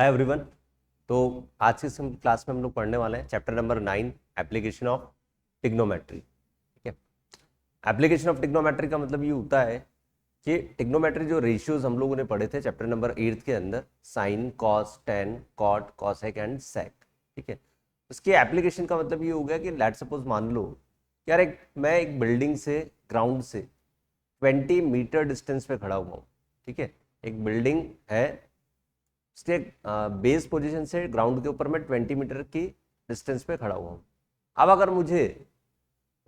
Hi everyone. तो आज की इस क्लास में हम लोग पढ़ने वाले हैं chapter number 9 application of trigonometry. ठीक है। एप्लीकेशन ऑफ टिग्नोमेट्री का मतलब ये होता है कि टिग्नोमेट्री जो रेशियोज हम लोगों ने पढ़े थे चैप्टर नंबर 8 के अंदर, sine, cos, tan, cot, cosec and sec. ठीक है। उसकी एप्लीकेशन का मतलब ये हो गया कि लेट सपोज मान लो यार मैं एक बिल्डिंग से ग्राउंड से 20 मीटर डिस्टेंस पे खड़ा हुआ हूँ। ठीक है। एक बिल्डिंग है, उसके बेस पोजीशन से ग्राउंड के ऊपर मैं 20 मीटर की डिस्टेंस पे खड़ा हुआ हूँ। अब अगर मुझे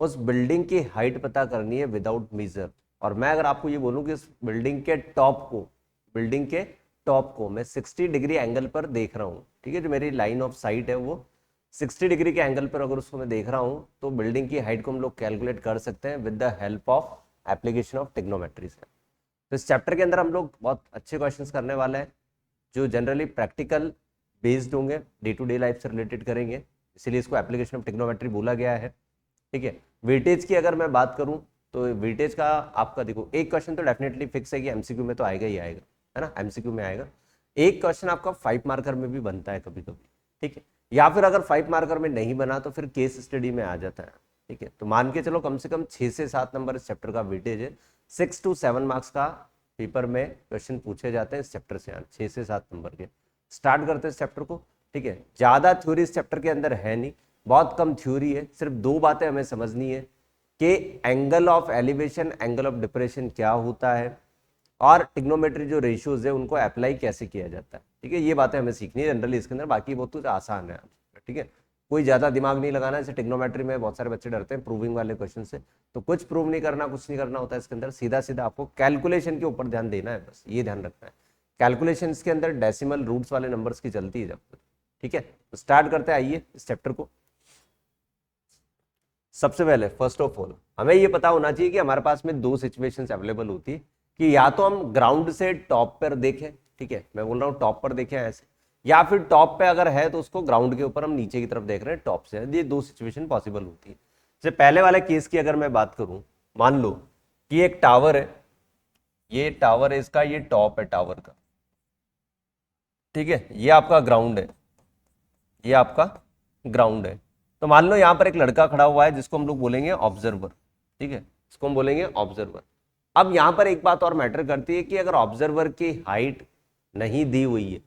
उस बिल्डिंग की हाइट पता करनी है विदाउट मेजर, और मैं अगर आपको ये बोलूँ कि इस बिल्डिंग के टॉप को मैं 60 डिग्री एंगल पर देख रहा हूँ। ठीक है। जो मेरी लाइन ऑफ साइट है वो 60 डिग्री के एंगल पर अगर उसको मैं देख रहा हूँ तो बिल्डिंग की हाइट को हम लोग कैलकुलेट कर सकते हैं with the help of application of trigonometry से। तो इस चैप्टर के अंदर हम लोग बहुत अच्छे क्वेश्चंस करने वाले हैं जो जनरली प्रैक्टिकल बेस्ड होंगे, डे टू डे लाइफ से रिलेटेड करेंगे, इसीलिए इसको एप्लीकेशन ऑफ टिग्नोमेट्री बोला गया है। ठीक है। वेटेज की अगर मैं बात करूं तो वेटेज का आपका देखो, एक क्वेश्चन तो डेफिनेटली फिक्स है कि एमसीक्यू में तो आएगा ही आएगा, है ना। एमसीक्यू में आएगा। एक क्वेश्चन आपका 5 मार्कर में भी बनता है कभी कभी। ठीक है। या फिर अगर 5 मार्कर में नहीं बना तो फिर केस स्टडी में आ जाता है। ठीक है। तो मान के चलो कम से कम 6 से 7 नंबर इस चैप्टर का वेटेज है। 6 to 7 मार्क्स का पेपर में क्वेश्चन पूछे जाते हैं इस चैप्टर से, 6 से 7 नंबर के। स्टार्ट करते हैं इस चैप्टर को। ठीक है। ज्यादा थ्योरी इस चैप्टर के अंदर है नहीं, बहुत कम थ्योरी है। सिर्फ दो बातें हमें समझनी है कि angle of elevation, angle of depression क्या होता है, और टिग्नोमेट्री जो रेशियोज है उनको अप्लाई कैसे किया जाता है। ठीक है। ये बातें हमें सीखनी है जनरली इसके अंदर, बाकी बहुत कुछ आसान है। ठीक है। कोई ज्यादा दिमाग नहीं लगाना। जैसे टिग्नोमेट्री में बहुत सारे बच्चे डरते हैं प्रूविंग वाले क्वेश्चन से, तो कुछ प्रूव नहीं करना, कुछ नहीं करना होता है इसके अंदर। सीधा सीधा आपको कैलकुलेशन के ऊपर ध्यान देना है, बस ये ध्यान रखना है। कैलकुलेशन के अंदर डेसिमल रूट्स वाले नंबर्स की चलती है जब तक। ठीक है। तो स्टार्ट करते हैं, आइए इस चैप्टर को। सबसे पहले फर्स्ट ऑफ ऑल हमें ये पता होना चाहिए कि हमारे पास में दो सिचुएशंस अवेलेबल होती है कि या तो हम ग्राउंड से टॉप पर देखें, ठीक है, मैं बोल रहा हूँ टॉप पर देखें ऐसे, या फिर टॉप पे अगर है तो उसको ग्राउंड के ऊपर हम नीचे की तरफ देख रहे हैं टॉप से। ये दो सिचुएशन पॉसिबल होती है। जैसे पहले वाले केस की अगर मैं बात करूं, मान लो कि एक टावर है, ये टावर है इसका, ये टॉप है टावर का। ठीक है। ये आपका ग्राउंड है, ये आपका ग्राउंड है। तो मान लो यहां पर एक लड़का खड़ा हुआ है जिसको हम लोग बोलेंगे ऑब्जर्वर। ठीक है। इसको हम बोलेंगे ऑब्जर्वर। अब यहां पर एक बात और मैटर करती है कि अगर ऑब्जर्वर की हाइट नहीं दी हुई है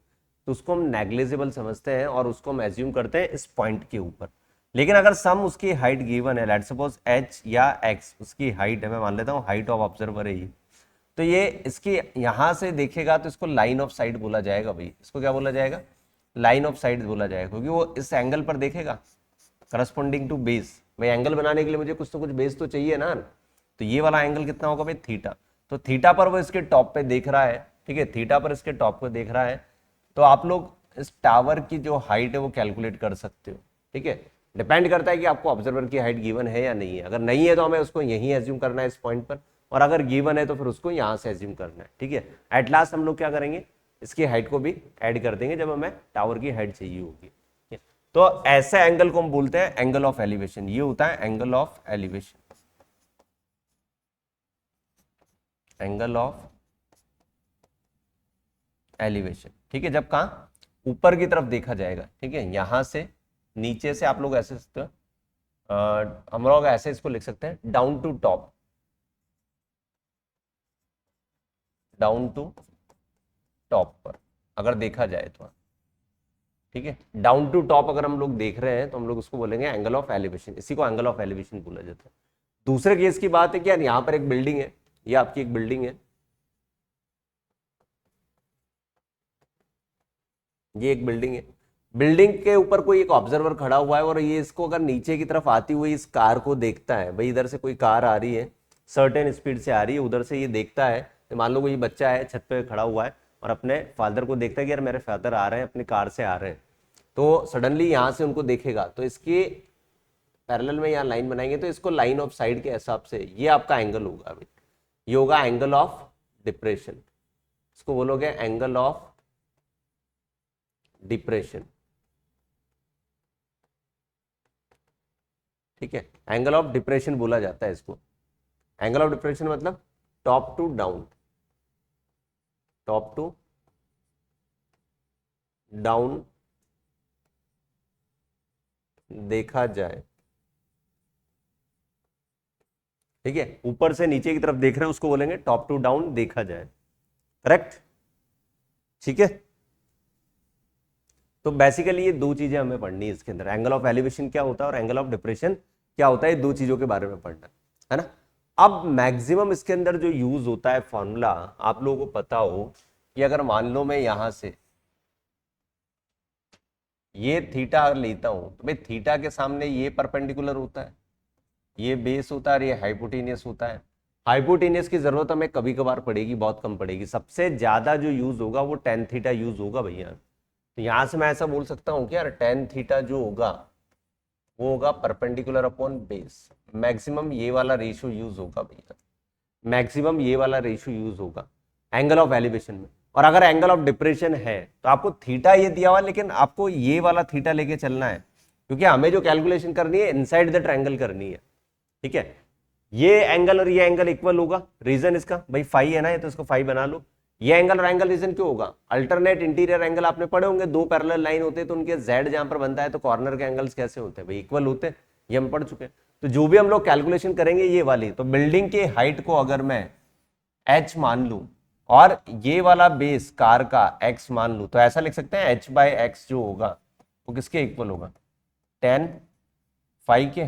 तो उसको हम नेग्लिजिबल समझते हैं और उसको हम एज्यूम करते हैं इस पॉइंट के ऊपर। लेकिन अगर सम उसकी हाइट गिवन है, लेट सपोज एच या एक्स उसकी हाइट है, मैं मान लेता हूं हाइट ऑफ ऑब्जर्वर है ये, तो ये इसकी यहां से देखेगा तो इसको लाइन ऑफ साइट बोला जाएगा। भाई इसको क्या बोला जाएगा? लाइन ऑफ साइट बोला जाएगा, क्योंकि वो इस एंगल पर देखेगा करस्पॉन्डिंग टू बेस। भाई एंगल बनाने के लिए मुझे कुछ तो कुछ बेस तो चाहिए ना। तो ये वाला एंगल कितना होगा भाई? थीटा। तो थीटा पर वो इसके टॉप पे देख रहा है। ठीक है। थीटा पर इसके टॉप पे देख रहा है। तो आप लोग इस टावर की जो हाइट है वो कैलकुलेट कर सकते हो। ठीक है। डिपेंड करता है कि आपको ऑब्जर्वर की हाइट गिवन है या नहीं है। अगर नहीं है तो हमें उसको यहीं एज्यूम करना है इस पॉइंट पर, और अगर गिवन है तो फिर उसको यहां से एज्यूम करना है। ठीक है। एट लास्ट हम लोग क्या करेंगे, इसकी हाइट को भी ऐड कर देंगे जब हमें टावर की हाइट चाहिए होगी। तो ऐसे एंगल को हम बोलते हैं एंगल ऑफ एलिवेशन। ये होता है angle of elevation, angle of elevation. ठीक है। जब कहा ऊपर की तरफ देखा जाएगा। ठीक है। यहां से नीचे से आप लोग ऐसे हम लोग ऐसे इसको लिख सकते हैं down to top, down to top पर अगर देखा जाए तो। ठीक है। डाउन टू टॉप अगर हम लोग देख रहे हैं तो हम लोग उसको बोलेंगे एंगल ऑफ एलिवेशन। इसी को एंगल ऑफ एलिवेशन बोला जाता है। दूसरे केस की बात है कि यार यहां पर एक बिल्डिंग है, ये आपकी एक बिल्डिंग है, ये एक बिल्डिंग है। बिल्डिंग के ऊपर कोई एक ऑब्जर्वर खड़ा हुआ है और ये इसको अगर नीचे की तरफ आती हुई इस कार को देखता है, भाई इधर से कोई कार आ रही है, सर्टेन स्पीड से आ रही है, उधर से ये देखता है। तो मान लो कोई बच्चा है छत पे खड़ा हुआ है और अपने फादर को देखता है कि यार मेरे फादर आ रहे हैं, अपनी कार से आ रहे हैं। तो सडनली यहां से उनको देखेगा तो इसके पैरेलल में यहाँ लाइन बनाएंगे तो इसको लाइन ऑफ साइड के हिसाब से ये आपका एंगल होगा। अभी ये होगा एंगल ऑफ डिप्रेशन। इसको बोलोगे एंगल ऑफ डिप्रेशन। ठीक है। एंगल ऑफ डिप्रेशन बोला जाता है इसको। एंगल ऑफ डिप्रेशन मतलब top to down, top to down देखा जाए, ठीक है, ऊपर से नीचे की तरफ देख रहे हैं उसको बोलेंगे टॉप टू डाउन देखा जाए, करेक्ट, ठीक है। तो बेसिकली ये दो चीजें हमें पढ़नी है इसके अंदर, एंगल ऑफ एलिवेशन क्या होता है और एंगल ऑफ डिप्रेशन क्या होता है, दो चीजों के बारे में पढ़ना है ना। अब मैक्सिमम इसके अंदर जो यूज होता है फॉर्मूला, आप लोगों को पता हो कि अगर मान लो मैं यहां से ये थीटा लेता हूं तो भाई थीटा के सामने ये परपेंडिकुलर होता है, ये बेस होता है और ये हाइपोटेनियस होता है। हाइपोटेनियस की जरूरत हमें कभी कभार पड़ेगी, बहुत कम पड़ेगी, सबसे ज्यादा जो यूज होगा वो टेन थीटा यूज होगा भैया। तो यहां से मैं ऐसा बोल सकता हूं कि यार टेन थीटा जो होगा वो होगा परपेंडिकुलर अपॉन बेस, मैक्सिमम ये वाला रेशियो यूज होगा भैया, मैक्सिमम ये वाला रेशियो यूज होगा एंगल ऑफ एलिवेशन में। और अगर एंगल ऑफ डिप्रेशन है तो आपको थीटा ये दिया हुआ, लेकिन आपको ये वाला थीटा लेके चलना है, क्योंकि हमें जो कैलकुलेशन करनी है इनसाइड द ट्रायंगल करनी है, ठीक है। ये एंगल और ये एंगल इक्वल होगा, रीजन इसका भाई फाई है ना, ये तो इसको फाई बना लो। ये एंगल और एंगल रीजन क्यों होगा, अल्टरनेट इंटीरियर एंगल आपने पढ़े होंगे, दो पैरेलल लाइन होते हैं तो उनके जेड जहां पर बनता है तो कॉर्नर के एंगल्स कैसे होते हैं भाई, इक्वल होते हैं, ये हम पढ़ चुके हैं। तो जो भी हम लोग कैलकुलेशन करेंगे ये वाली, तो बिल्डिंग के हाइट को अगर मैं h मान लू और ये वाला बेस कार का x मान लू, तो ऐसा लिख सकते हैं h बाय एक्स जो होगा वो किसके इक्वल होगा, टेन फाई के,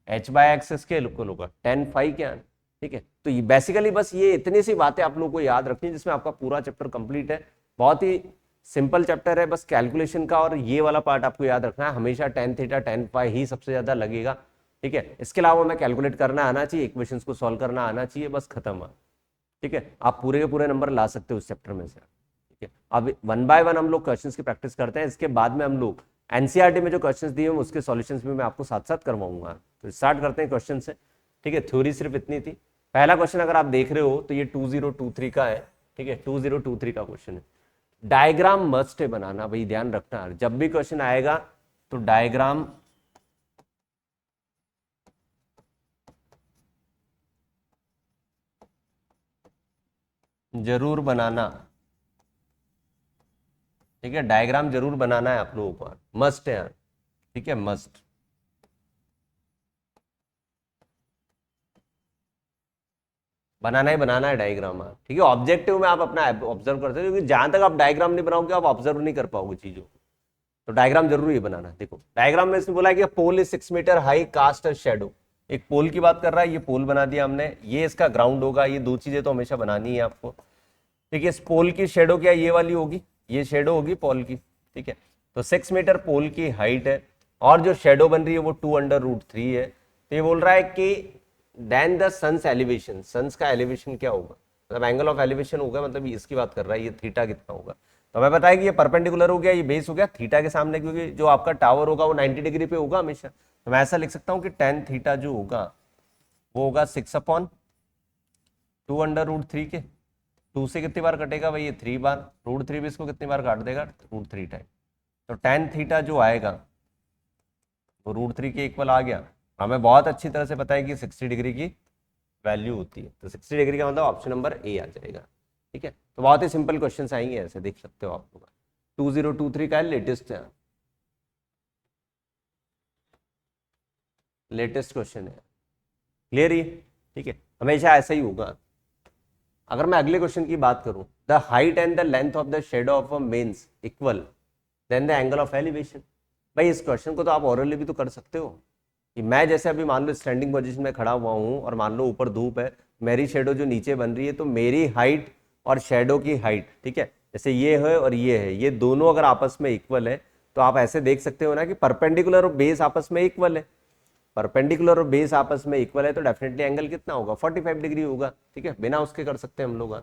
h बाय एक्स इसके इक्वल होगा टेन फाई के, ठीक है। तो ये बेसिकली बस ये इतनी सी बातें आप लोगों को याद रखनी है, जिसमें आपका पूरा चैप्टर कंप्लीट है। बहुत ही सिंपल चैप्टर है, बस कैलकुलेशन का और ये वाला पार्ट आपको याद रखना है, हमेशा टेन थीटा टेन फाई ही सबसे ज्यादा लगेगा, ठीक है। इसके अलावा हमें कैलकुलेट करना आना चाहिए, इक्वेशंस को सॉल्व करना आना चाहिए, बस खत्म, ठीक है। आप पूरे के पूरे नंबर ला सकते हो उस चैप्टर में से, ठीक है। अब वन बाय वन हम लोग क्वेश्चंस की प्रैक्टिस करते हैं, इसके बाद में हम लोग एनसीईआरटी में जो क्वेश्चंस दिए हैं उसके सॉल्यूशंस भी मैं आपको साथ साथ करवाऊंगा। तो स्टार्ट करते हैं क्वेश्चन से, ठीक है। थ्योरी सिर्फ इतनी थी। पहला क्वेश्चन अगर आप देख रहे हो तो ये 2023 का है, ठीक है, 2023 का क्वेश्चन है। डायग्राम मस्ट है बनाना भाई, ध्यान रखना, जब भी क्वेश्चन आएगा तो डायग्राम जरूर बनाना, ठीक है, डायग्राम जरूर बनाना है आप लोगों को, मस्ट है, ठीक है, मस्ट। बनाना ही बनाना है डायग्राम, ठीक है। ऑब्जेक्टिव में आप अपना ऑब्जर्व करते हो, क्योंकि जहां तक आप डायग्राम नहीं बनाओगे आप ऑब्जर्व नहीं कर पाओगे चीजों को, तो डायग्राम जरूरी है बनाना। देखो डायग्राम में इसने बोला कि pole is 6 metre high, cast a shadow, एक पोल की बात कर रहा है, ये पोल बना दिया हमने, ये इसका ग्राउंड होगा, ये दो चीजें तो हमेशा बनानी है आपको, ठीक है। इस पोल की शेडो क्या ये वाली होगी, ये शेडो होगी पोल की, ठीक है। तो 6 मीटर पोल की हाइट है और जो शेडो बन रही है वो 2/√3 है। तो ये बोल रहा है कि then the sun's elevation, sun's का एलिवेशन क्या होगा, मतलब एंगल ऑफ एलिवेशन होगा, मतलब इसकी बात कर रहा है, ये थीटा कितना होगा। तो हमें पता है कि ये परपेंडिकुलर हो गया, ये बेस हो गया थीटा के सामने, क्योंकि जो आपका टावर होगा वो 90 डिग्री पे होगा हमेशा। तो मैं ऐसा लिख सकता हूँ कि टेन थीटा जो होगा वो होगा 6/2√3 के, 2 से कितनी बार कटेगा भाई, ये 3 बार, √3 भी इसको कितनी बार काट देगा, √3 टाइम। तो टेन थीटा जो आएगा वो √3 के इक्वल आ गया। हमें बहुत अच्छी तरह से पता है कि 60 डिग्री की वैल्यू होती है, तो 60 डिग्री का मतलब ऑप्शन नंबर ए आ जाएगा, ठीक है। तो बहुत ही सिंपल क्वेश्चन आएंगे ऐसे, देख सकते हो आप लोग। 2023 का लेटेस्ट है, लेटेस्ट क्वेश्चन है, क्लियर ही, ठीक है। हमेशा ऐसा ही होगा। अगर मैं अगले क्वेश्चन की बात करूं, the height and the length of the shadow of a man's equal then the angle of elevation. भाई इस क्वेश्चन को तो आप ओरली भी तो कर सकते हो, कि मैं जैसे अभी मान लो स्टैंडिंग पोजीशन में खड़ा हुआ हूं और मान लो ऊपर धूप है, मेरी शेडो जो नीचे बन रही है, तो मेरी हाइट और शेडो की हाइट, ठीक है, जैसे ये है और ये है, ये दोनों अगर आपस में इक्वल है तो आप ऐसे देख सकते हो ना कि परपेंडिकुलर और बेस आपस में इक्वल है, परपेंडिकुलर और बेस आपस में इक्वल है, तो डेफिनेटली एंगल कितना होगा, 45 डिग्री होगा, ठीक है, बिना उसके कर सकते हैं हम लोग,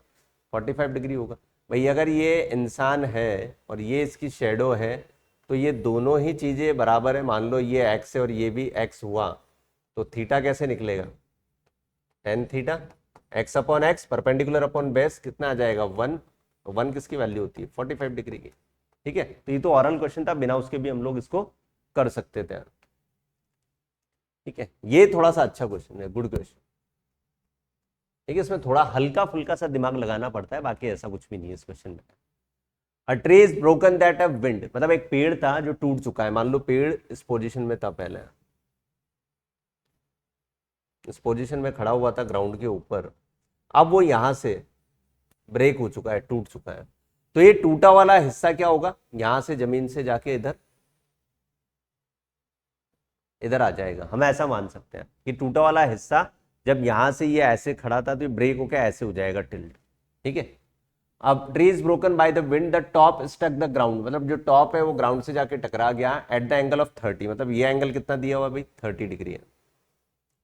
45 डिग्री होगा। भाई अगर ये इंसान है और ये इसकी शेडो है, तो ये दोनों ही चीजें बराबर है, मान लो ये एक्स है और ये भी एक्स हुआ, तो थीटा कैसे निकलेगा, ten theta, x upon x, perpendicular upon base कितना आ जाएगा 1, 1 किसकी वैल्यू होती है 45 डिग्री की, ठीक है। तो ये तो ऑरल क्वेश्चन था, बिना उसके भी हम लोग इसको कर सकते थे, ठीक है। ये थोड़ा सा अच्छा क्वेश्चन है, गुड क्वेश्चन, ठीक है। इसमें थोड़ा हल्का फुल्का सा दिमाग लगाना पड़ता है, बाकी ऐसा कुछ भी नहीं है इस क्वेश्चन में। A tree is broken that a wind, मतलब एक पेड़ था जो टूट चुका है। मान लो पेड़ इस पोजीशन में था, पहले इस पोजीशन में खड़ा हुआ था ग्राउंड के ऊपर, अब वो यहां से ब्रेक हो चुका है, टूट चुका है। तो ये टूटा वाला हिस्सा क्या होगा, यहां से जमीन से जाके इधर इधर आ जाएगा। हम ऐसा मान सकते हैं कि टूटा वाला हिस्सा जब यहां से ये ऐसे खड़ा था तो ये ब्रेक होकर ऐसे हो जाएगा टिल्ट, ठीक है। अब tree is broken by the wind, the top stuck the ground, मतलब जो टॉप है वो ग्राउंड से जाके टकरा गया एट द एंगल ऑफ 30, मतलब ये एंगल कितना दिया हुआ भाई 30 डिग्री है,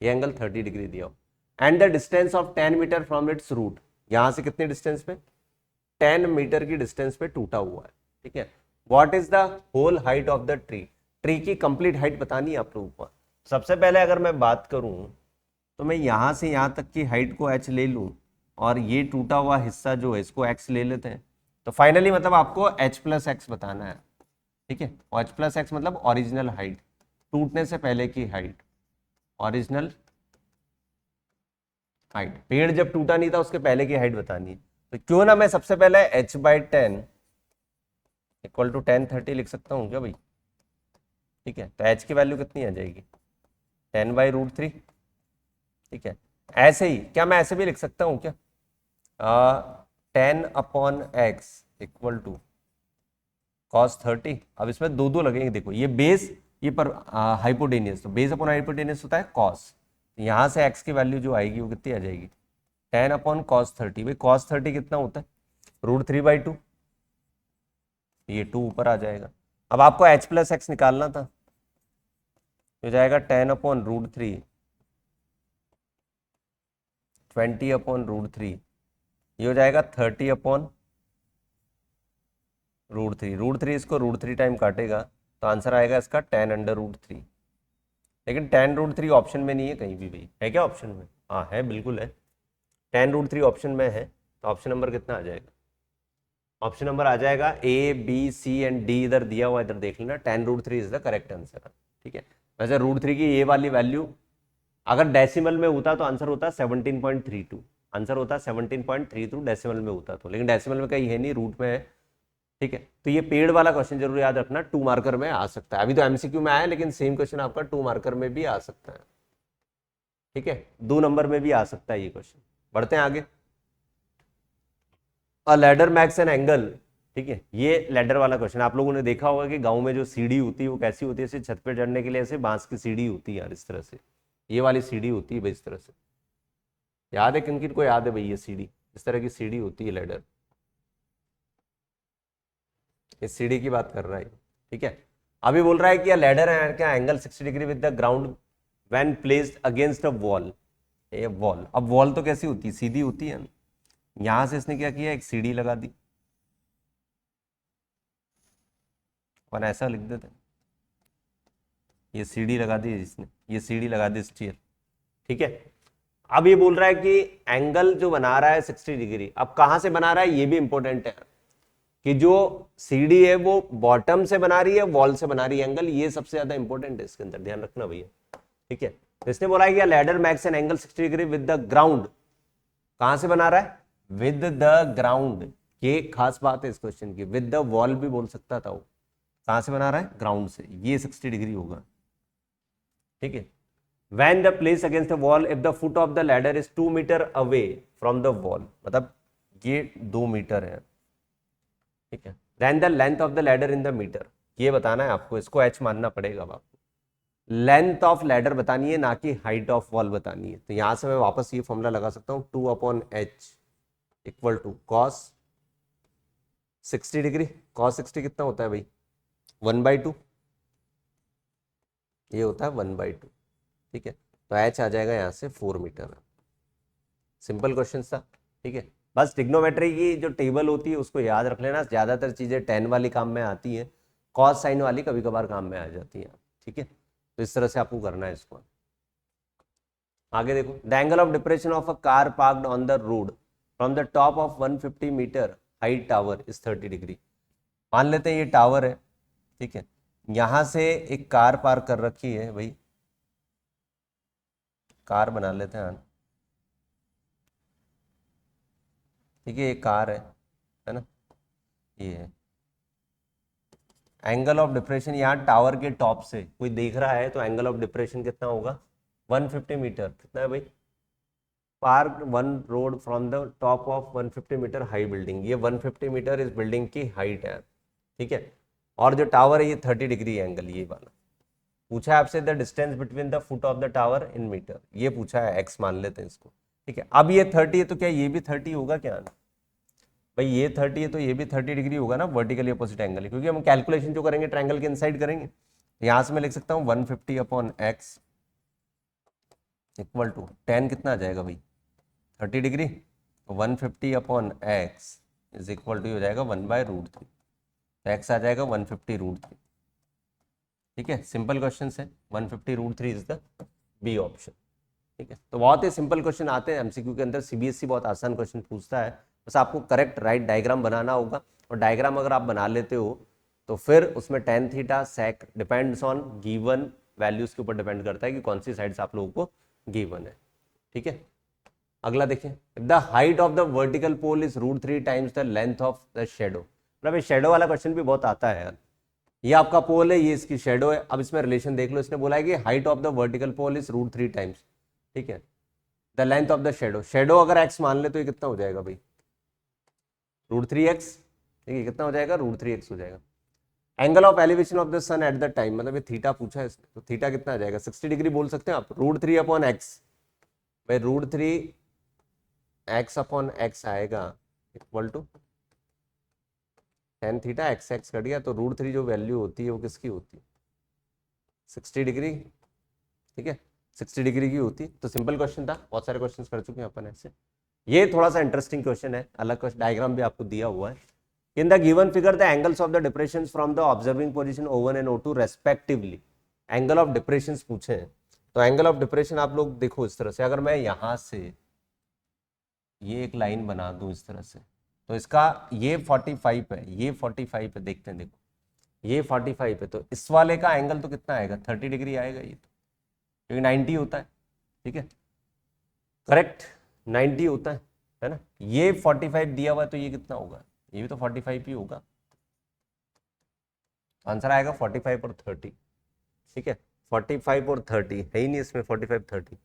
ये एंगल 30 डिग्री दिया हुआ। And the distance of 10 metre from its root, यहां से कितने डिस्टेंस पे 10 मीटर की डिस्टेंस पे टूटा हुआ है, ठीक है। What is the whole height of the tree, tree की कंप्लीट हाइट बतानी है आप लोगों को। सबसे पहले अगर मैं बात करूं तो मैं यहां से यहां तक की हाइट को h ले लूं और ये टूटा हुआ हिस्सा जो है इसको x ले लेते हैं, तो फाइनली मतलब आपको h प्लस एक्स बताना है, ठीक है। और h प्लस एक्स मतलब ओरिजिनल हाइट, टूटने से पहले की हाइट, ओरिजिनल हाइट, पेड़ जब टूटा नहीं था उसके पहले की हाइट बतानी है। तो क्यों ना मैं सबसे पहले h/10 इक्वल टू 1030 लिख सकता हूँ क्या भाई, ठीक है। तो h की वैल्यू कितनी आ जाएगी 10/√3, ठीक है। ऐसे ही क्या मैं ऐसे भी लिख सकता हूँ क्या 10/x इक्वल टू cos 30। अब इसमें दो दो लगेंगे, देखो ये बेस ये पर हाइपोटेनियस, तो बेस अपॉन हाइपोटेनियस होता है कॉस, यहां से x की वैल्यू जो आएगी वो कितनी आ जाएगी 10/cos 30। भाई cos 30 कितना होता है √3/2, ये 2 ऊपर आ जाएगा। अब आपको h प्लस एक्स निकालना था, हो जाएगा 10/√3, 20/√3, ये हो जाएगा 30/√3। √3 इसको √3 टाइम काटेगा तो आंसर आएगा इसका 10/√3। लेकिन 10√3 ऑप्शन में नहीं है कहीं भी भाई, है क्या ऑप्शन में, हाँ है बिल्कुल है, 10√3 ऑप्शन में है। तो ऑप्शन नंबर कितना आ जाएगा, ऑप्शन नंबर आ जाएगा A B C and D, इधर दिया हुआ इधर देख लेना, 10√3 इज द करेक्ट आंसर, ठीक है। वैसे √3 की ये वाली वैल्यू अगर डेसिमल में होता तो आंसर होता 17.32, आंसर होता 17.32 डेसिमल में होता तो, लेकिन डेसिमल में कहीं है नहीं, रूट में है, ठीक है। तो ये पेड़ वाला क्वेश्चन जरूर याद रखना, 2 मार्कर में आ सकता है। अभी तो एमसीक्यू में आया लेकिन सेम क्वेश्चन आपका 2 मार्कर में भी आ सकता है, ठीक है, 2 नंबर में भी आ सकता है ये क्वेश्चन। बढ़ते हैं आगे। अ लैडर मैक्स एन एंगल, ठीक है, ये लैडर वाला क्वेश्चन आप लोगों ने देखा होगा कि गांव में जो सीढ़ी होती है वो कैसी होती है, ऐसे छत पे चढ़ने के लिए ऐसे बांस की सीढ़ी होती है यार, इस तरह से ये वाली सीढ़ी होती है भाई, इस तरह से याद है, किन किन को याद है भाई ये सीढ़ी, इस तरह की सीढ़ी होती है लैडर, इस सीढ़ी की बात कर रहा है, ठीक है। अभी बोल रहा है कि लैडर है क्या angle 60 degree with the ground when placed against a wall, ये वॉल, अब वॉल तो कैसी होती है सीधी होती है ना, यहां से इसने क्या किया एक सीढ़ी लगा दी, और ऐसा लिख देते ये सीढ़ी लगा दी इसने, ये सीढ़ी लगा दी स्टीयर, ठीक है। अब ये बोल रहा है कि एंगल जो बना रहा है 60 डिग्री, अब कहां से बना रहा है ये भी इंपॉर्टेंट है कि जो सीढ़ी है वो बॉटम से बना रही है वॉल से बना रही है एंगल, ये सबसे ज्यादा इंपॉर्टेंट है इसके अंदर, ध्यान रखना भैया, ठीक है। तो इसने बोला है कि ladder max an angle 60 degree with the ground, कहां से बना रहा है विद द ग्राउंड, ये खास बात है इस क्वेश्चन की, विद द वॉल भी बोल सकता था वो, कहां से बना रहा है ग्राउंड से, ये 60 डिग्री होगा, ठीक है। when the place against the wall if the foot of the ladder is 2 meter away from the wall, मतलब ये 2 मीटर है, ठीक है। then the length of the ladder in the meter, ये बताना है आपको, इसको h मानना पड़ेगा अब आपको, लेंथ ऑफ लैडर बतानी है ना कि हाइट ऑफ वॉल बतानी है। तो यहां से मैं वापस ये फॉर्मूला लगा सकता हूँ 2/h equal to cos 60 degree, cos 60 कितना होता है भाई 1/2, ये होता है 1/2, ठीक है। तो एच आ जाएगा यहाँ से 4 मीटर, सिंपल क्वेश्चन था, ठीक है। बस ट्रिग्नोमेट्री की जो टेबल होती है उसको याद रख लेना, ज्यादातर चीजें टेन वाली काम में आती है, कॉस साइन वाली कभी कभार काम में आ जाती है, ठीक है। तो इस तरह से आपको करना है इसको। आगे देखो, the angle of depression of a car parked on the road from the top of 150 metre height tower is 30 degree. मान लेते हैं ये टावर है, ठीक है, यहां से एक कार पार्क कर रखी है भाई, कार बना लेते हैं, ठीक है, ये कार है ना, ये है, एंगल ऑफ डिप्रेशन यहाँ टावर के टॉप से कोई देख रहा है तो एंगल ऑफ डिप्रेशन कितना होगा 150 मीटर। कितना है भाई? Park one road from the top of 150 metre high building. ये 150 मीटर इस बिल्डिंग की हाइट है, ठीक है। और जो टावर है ये 30 डिग्री एंगल, ये वाला पूछा है आपसे। The distance between the foot of the tower in metre, ये पूछा है, एक्स मान लेते हैं इसको, ठीक है। अब ये 30 है तो क्या ये भी 30 होगा क्या? भाई ये 30 है तो ये भी 30 डिग्री होगा ना, वर्टिकली अपोजिट एंगल है, क्योंकि हम कैलकुलेशन जो करेंगे ट्रायंगल के इनसाइड करेंगे। यहां से मैं लिख सकता हूँ 150 अपॉन एक्स इक्वल टू 10 कितना आ जाएगा भाई 30 degree, 150 upon x is equal to हो जाएगा 1/√3, तो एक्स आ जाएगा 150√3, ठीक है। सिंपल क्वेश्चन है, 150√3 इज द बी ऑप्शन, ठीक है। तो बहुत ही सिंपल क्वेश्चन आते हैं एमसीक्यू के अंदर, सीबीएसई बहुत आसान क्वेश्चन पूछता है, बस आपको करेक्ट राइट डायग्राम बनाना होगा। और डायग्राम अगर आप बना लेते हो तो फिर उसमें tan theta sec depends on given values के ऊपर डिपेंड करता है कि कौन सी साइड से आप लोगों को गिवन है, ठीक है। अगला देखिए, the height of the vertical pole is √3 times the length of the shadow. मतलब शेडो वाला क्वेश्चन भी बहुत आता है यार। ये आपका पोल है, ये इसकी शेडो है। अब इसमें रिलेशन देख लो, इसने बोला है कि height of the vertical pole is √3 times, ठीक है, the length of the shadow. Shadow अगर एक्स मान ले तो ये कितना हो जाएगा भाई √3x, ठीक है। कितना हो जाएगा √3x हो जाएगा। Angle of elevation of the sun at the time, मतलब ये थीटा पूछा है इसने, तो थीटा कितना आ जाएगा 60 डिग्री बोल सकते हैं आप। √3 अपॉन एक्स, भाई √3x अपॉन एक्स आएगा equal to tan theta, x x cut गया तो √3 जो वैल्यू होती है वो किसकी होती है 60 डिग्री, ठीक है, 60 डिग्री की होती। तो सिंपल क्वेश्चन था, बहुत सारे क्वेश्चंस कर चुके हैं अपन ऐसे। ये थोड़ा सा इंटरेस्टिंग क्वेश्चन है, अलग क्वेश्चन, डायग्राम भी आपको दिया हुआ है। In the given figure the angles of the depressions from the observing position O1 and O2 respectively. Angle of depressions पूछे हैं, तो एंगल ऑफ डिप्रेशन आप लोग देखो इस तरह से, अगर मैं यहां से ये एक लाइन बना दूं इस तरह से, तो इसका ये 45 है, ये 45 है, देखते हैं देखो ये 45 है, तो इस वाले का एंगल तो कितना आएगा 30 डिग्री आएगा ये तो, क्योंकि 90 होता है, ठीक है, करेक्ट 90 होता है ना। ये 45 दिया हुआ है तो ये कितना होगा, ये भी तो 45 ही होगा। आंसर आएगा 45 और 30, ठीक है। 45 और 30 है ही नहीं इसमें, 45 30।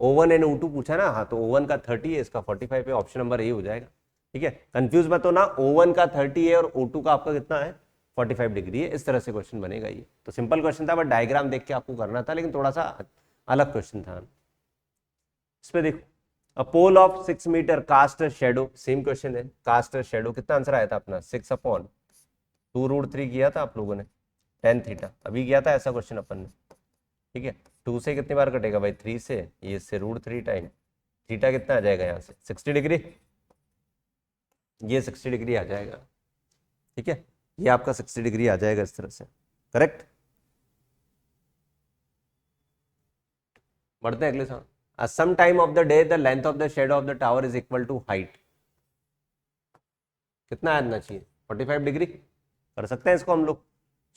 O1 एंड O2 पूछा ना, हाँ तो O1 का 30 है, इसका 45 है, ऑप्शन नंबर ए हो जाएगा, ठीक है। कंफ्यूज मत हो ना, O1 का 30 है और O2 का आपका कितना है 45 डिग्री है। इस तरह से क्वेश्चन बनेगा ये। तो सिंपल क्वेश्चन था, बट डायग्राम देख के आपको करना था, लेकिन थोड़ा सा अलग क्वेश्चन था। इस पे देखो, a pole of 6 metre cast shadow, same question है, कास्ट शेडो। कितना आंसर आया था अपना 6 अपॉन 2√3 किया था आप लोगों ने, टेन थीटा अभी किया था ऐसा क्वेश्चन अपन ने, ठीक है। 2 से कितनी बार कटेगा भाई 3 से, ये से √3 टाइम थीटा कितना आ जाएगा यहाँ से 60 डिग्री, ये 60 डिग्री आ जाएगा, ठीक है। ये आपका 60 डिग्री आ जाएगा इस तरह से, करेक्ट। बढ़ते हैं अगले सवाल। Some time of the day the length of the shadow of the tower is equal to height. कितना आना चाहिए 45 डिग्री, कर सकते हैं इसको हम लोग।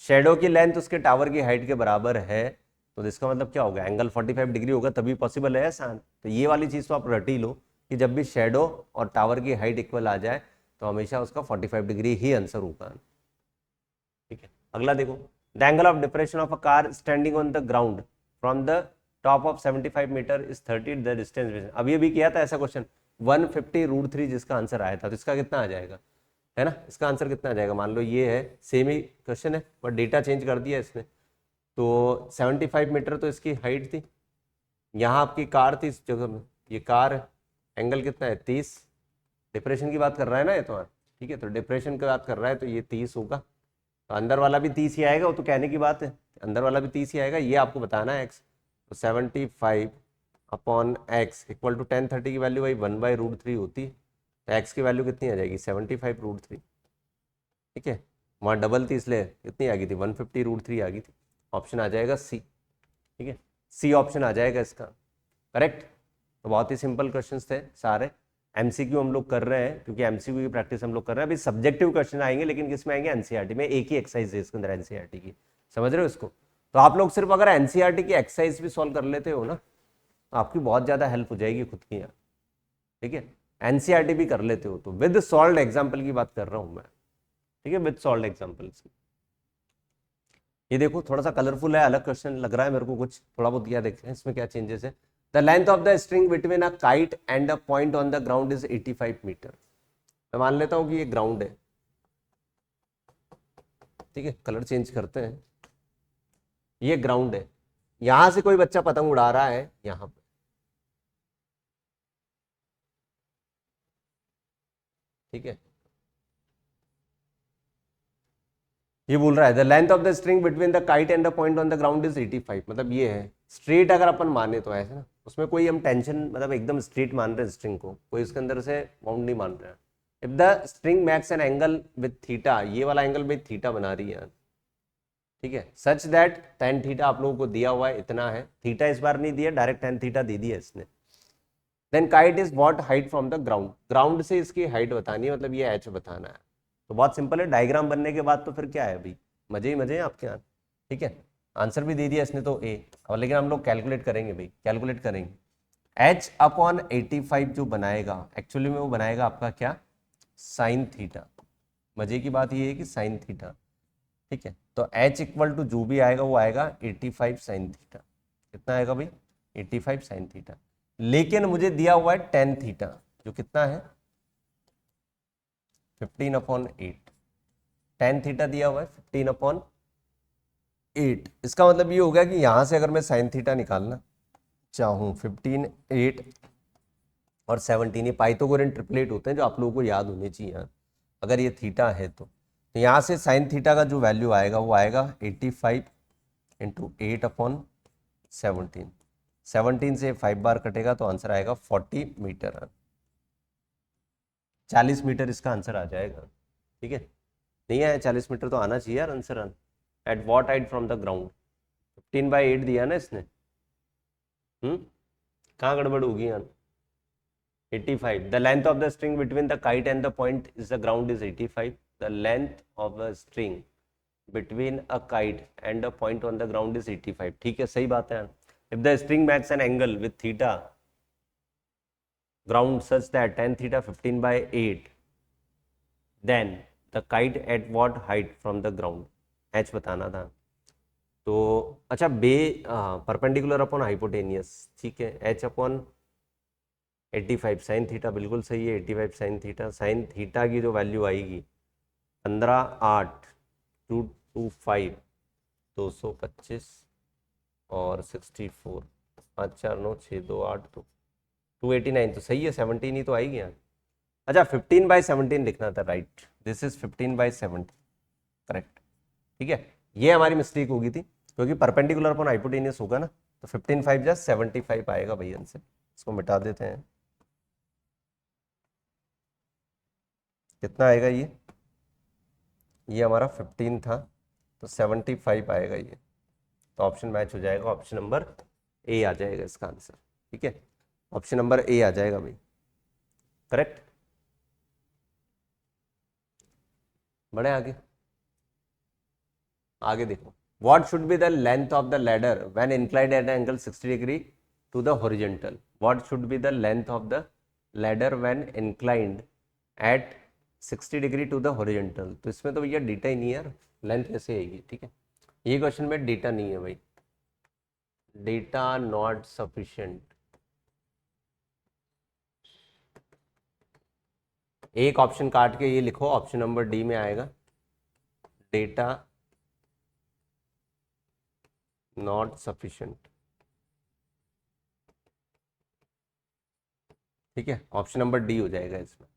शेडो की लेंथ उसके टावर की हाइट के बराबर है, तो इसका मतलब क्या होगा एंगल 45 डिग्री होगा, तभी पॉसिबल है आसान। तो ये वाली चीज तो आप रट ही लो कि जब भी शेडो और टावर की हाइट इक्वल आ जाए तो हमेशा उसका 45 डिग्री ही आंसर होगा, ठीक है। अगला देखो, the angle of depression of a car standing on the ground from the top of 75 metre is 30 the distance. अभी अभी किया था ऐसा क्वेश्चन 150√3 जिसका आंसर आया था, तो इसका कितना आ जाएगा, है ना, इसका आंसर कितना आ जाएगा। मान लो ये है, सेम ही क्वेश्चन है बट डेटा चेंज कर दिया इसने। तो 75 मीटर तो इसकी हाइट थी, यहाँ आपकी कार थी इस जगह में, ये कार है, एंगल कितना है 30, डिप्रेशन की बात कर रहा है ना ये तो, ठीक है। तो डिप्रेशन की बात कर रहा है तो ये 30 होगा, तो अंदर वाला भी 30 ही आएगा, वो तो कहने की बात है, अंदर वाला भी 30 ही आएगा, ये आपको बताना है एक्स। तो 75 अपॉन एक्स इक्वल टू 1030 की वैल्यू भाई 1/√3 होती है, तो एक्स की वैल्यू कितनी आ जाएगी 75√3, ठीक है। वहाँ डबल थी इसलिए कितनी आ गई थी 150√3 आ गई थी, ऑप्शन आ जाएगा सी, ठीक है, सी ऑप्शन आ जाएगा इसका, करेक्ट। तो बहुत ही सिंपल क्वेश्चंस थे सारे, एमसीक्यू हम लोग कर रहे हैं क्योंकि एमसीक्यू की प्रैक्टिस हम लोग कर रहे हैं। अभी सब्जेक्टिव क्वेश्चन आएंगे, लेकिन किसमें आएंगे एनसीईआरटी में, एक ही एक्सरसाइज है इसके अंदर एनसीईआरटी की, समझ रहे हो इसको। तो आप लोग सिर्फ अगर एनसीईआरटी की एक्सरसाइज भी सॉल्व कर लेते हो ना, तो आपकी बहुत ज्यादा हेल्प हो जाएगी खुद की यहाँ, ठीक है। एनसीईआरटी भी कर लेते हो तो विद सॉल्व एग्जाम्पल की बात कर रहा हूँ मैं, ठीक है, विद सॉल्व एग्जाम्पल्स की। ये देखो थोड़ा सा कलरफुल है, अलग क्वेश्चन लग रहा है मेरे को कुछ थोड़ा बहुत, क्या देखते हैं इसमें क्या चेंजेस है। The length of the string between a kite and a point on the ground is 85 metre. मैं मान लेता हूँ कि ये ग्राउंड है, ठीक है, कलर चेंज करते हैं, ये ग्राउंड है, यहां से कोई बच्चा पतंग उड़ा रहा है यहां पे, ठीक है। ये बोल रहा है the length of the string between the kite and the point on the ground is 85, मतलब ये है स्ट्रेट, अगर अपन माने तो ऐसे ना, उसमें कोई हम टेंशन, मतलब एकदम स्ट्रेट मान रहे हैं स्ट्रिंग को, कोई इसके अंदर से बाउंड नहीं मान रहे हैं। If the string makes an angle with theta, ये वाला एंगल भी थीटा बना रही है, ठीक है, सच दैट tan थीटा आप लोगों को दिया हुआ है इतना है, थीटा इस बार नहीं दिया, डायरेक्ट tan थीटा दे दिया इसने। Then kite is what height from the ground, ground से इसकी हाइट बतानी है, मतलब ये h बताना है। तो बहुत सिंपल है, डायग्राम बनने के बाद तो फिर क्या है भाई, मजे ही मजे हैं आपके यहाँ, ठीक है। आंसर भी दे दिया इसने तो ए, और लेकिन हम लोग कैलकुलेट करेंगे भाई, कैलकुलेट करेंगे। h अपॉन 85 जो बनाएगा एक्चुअली में वो बनाएगा आपका क्या, साइन थीटा। मजे की बात ये है कि साइन थीटा, ठीक है। तो h इक्वल टू जो भी आएगा वो आएगा 85 साइन थीटा। कितना आएगा भाई, 85 साइन थीटा। लेकिन मुझे दिया हुआ है टेन थीटा, जो कितना है 15/8। टेन थीटा दिया हुआ है 15/8। इसका मतलब ये हो गया कि यहां से अगर मैं साइन थीटा निकालना चाहूँ 15/8 और 17, ये पाइथागोरन ट्रिपलेट होते हैं जो आप लोगों को याद होने चाहिए यार, अगर ये थीटा है तो यहाँ से साइन थीटा का जो वैल्यू आएगा वो आएगा 85 इंटू 8/17। 17 से 5 बार कटेगा तो आंसर आएगा 40 मीटर, 40 मीटर इसका आंसर आ जाएगा, ठीक है। नहीं आया 40 मीटर तो आना चाहिए यार answer. At what height from the ground, 15/8 दिया ना इसने, कहाँ गड़बड़ होगी यार। 85, the length of the string between the kite and the point is the ground is 85, the length of the string between a kite and a point on the ground is 85, ठीक है, सही बात है। If the string makes an angle with theta ground such that tan theta 15/8, then the kite at what height from the ground, h बताना था। तो अच्छा बे perpendicular upon hypotenuse, ठीक है, h अपॉन 85 साइन थीटा बिल्कुल सही है, 85 साइन थीटा, साइन थीटा की जो वैल्यू आएगी 15/8 225 और 64, 5 4 9 6 2 8 तो 289, तो सही है, 17 ही तो आएगी यहाँ। अच्छा 15/17 लिखना था, राइट, दिस इज 15/17, करेक्ट, ठीक है। ये हमारी मिस्टेक होगी थी क्योंकि परपेंडिकुलर अपॉन हाइपोटेनियस होगा ना, तो 15/5 जा 75 आएगा भैया आंसर। इसको मिटा देते हैं, कितना आएगा ये हमारा 15 था तो 75 आएगा ये, तो ऑप्शन मैच हो जाएगा, ऑप्शन नंबर ए आ जाएगा इसका आंसर, ठीक है, ऑप्शन नंबर ए आ जाएगा भाई, करेक्ट। बढ़े आगे, आगे देखो, what should be the length of the ladder when inclined at angle 60 degree to the horizontal, what should be the length of the ladder when inclined at 60 degree to the horizontal. तो इसमें तो भैया data ही नहीं है यार, length कैसे आएगी, ठीक है, ये क्वेश्चन में डेटा नहीं है भाई, डेटा नॉट सफिशिएंट। एक ऑप्शन काट के ये लिखो, ऑप्शन नंबर डी में आएगा, डेटा नॉट सफिशिएंट, ठीक है, ऑप्शन नंबर डी हो जाएगा इसमें।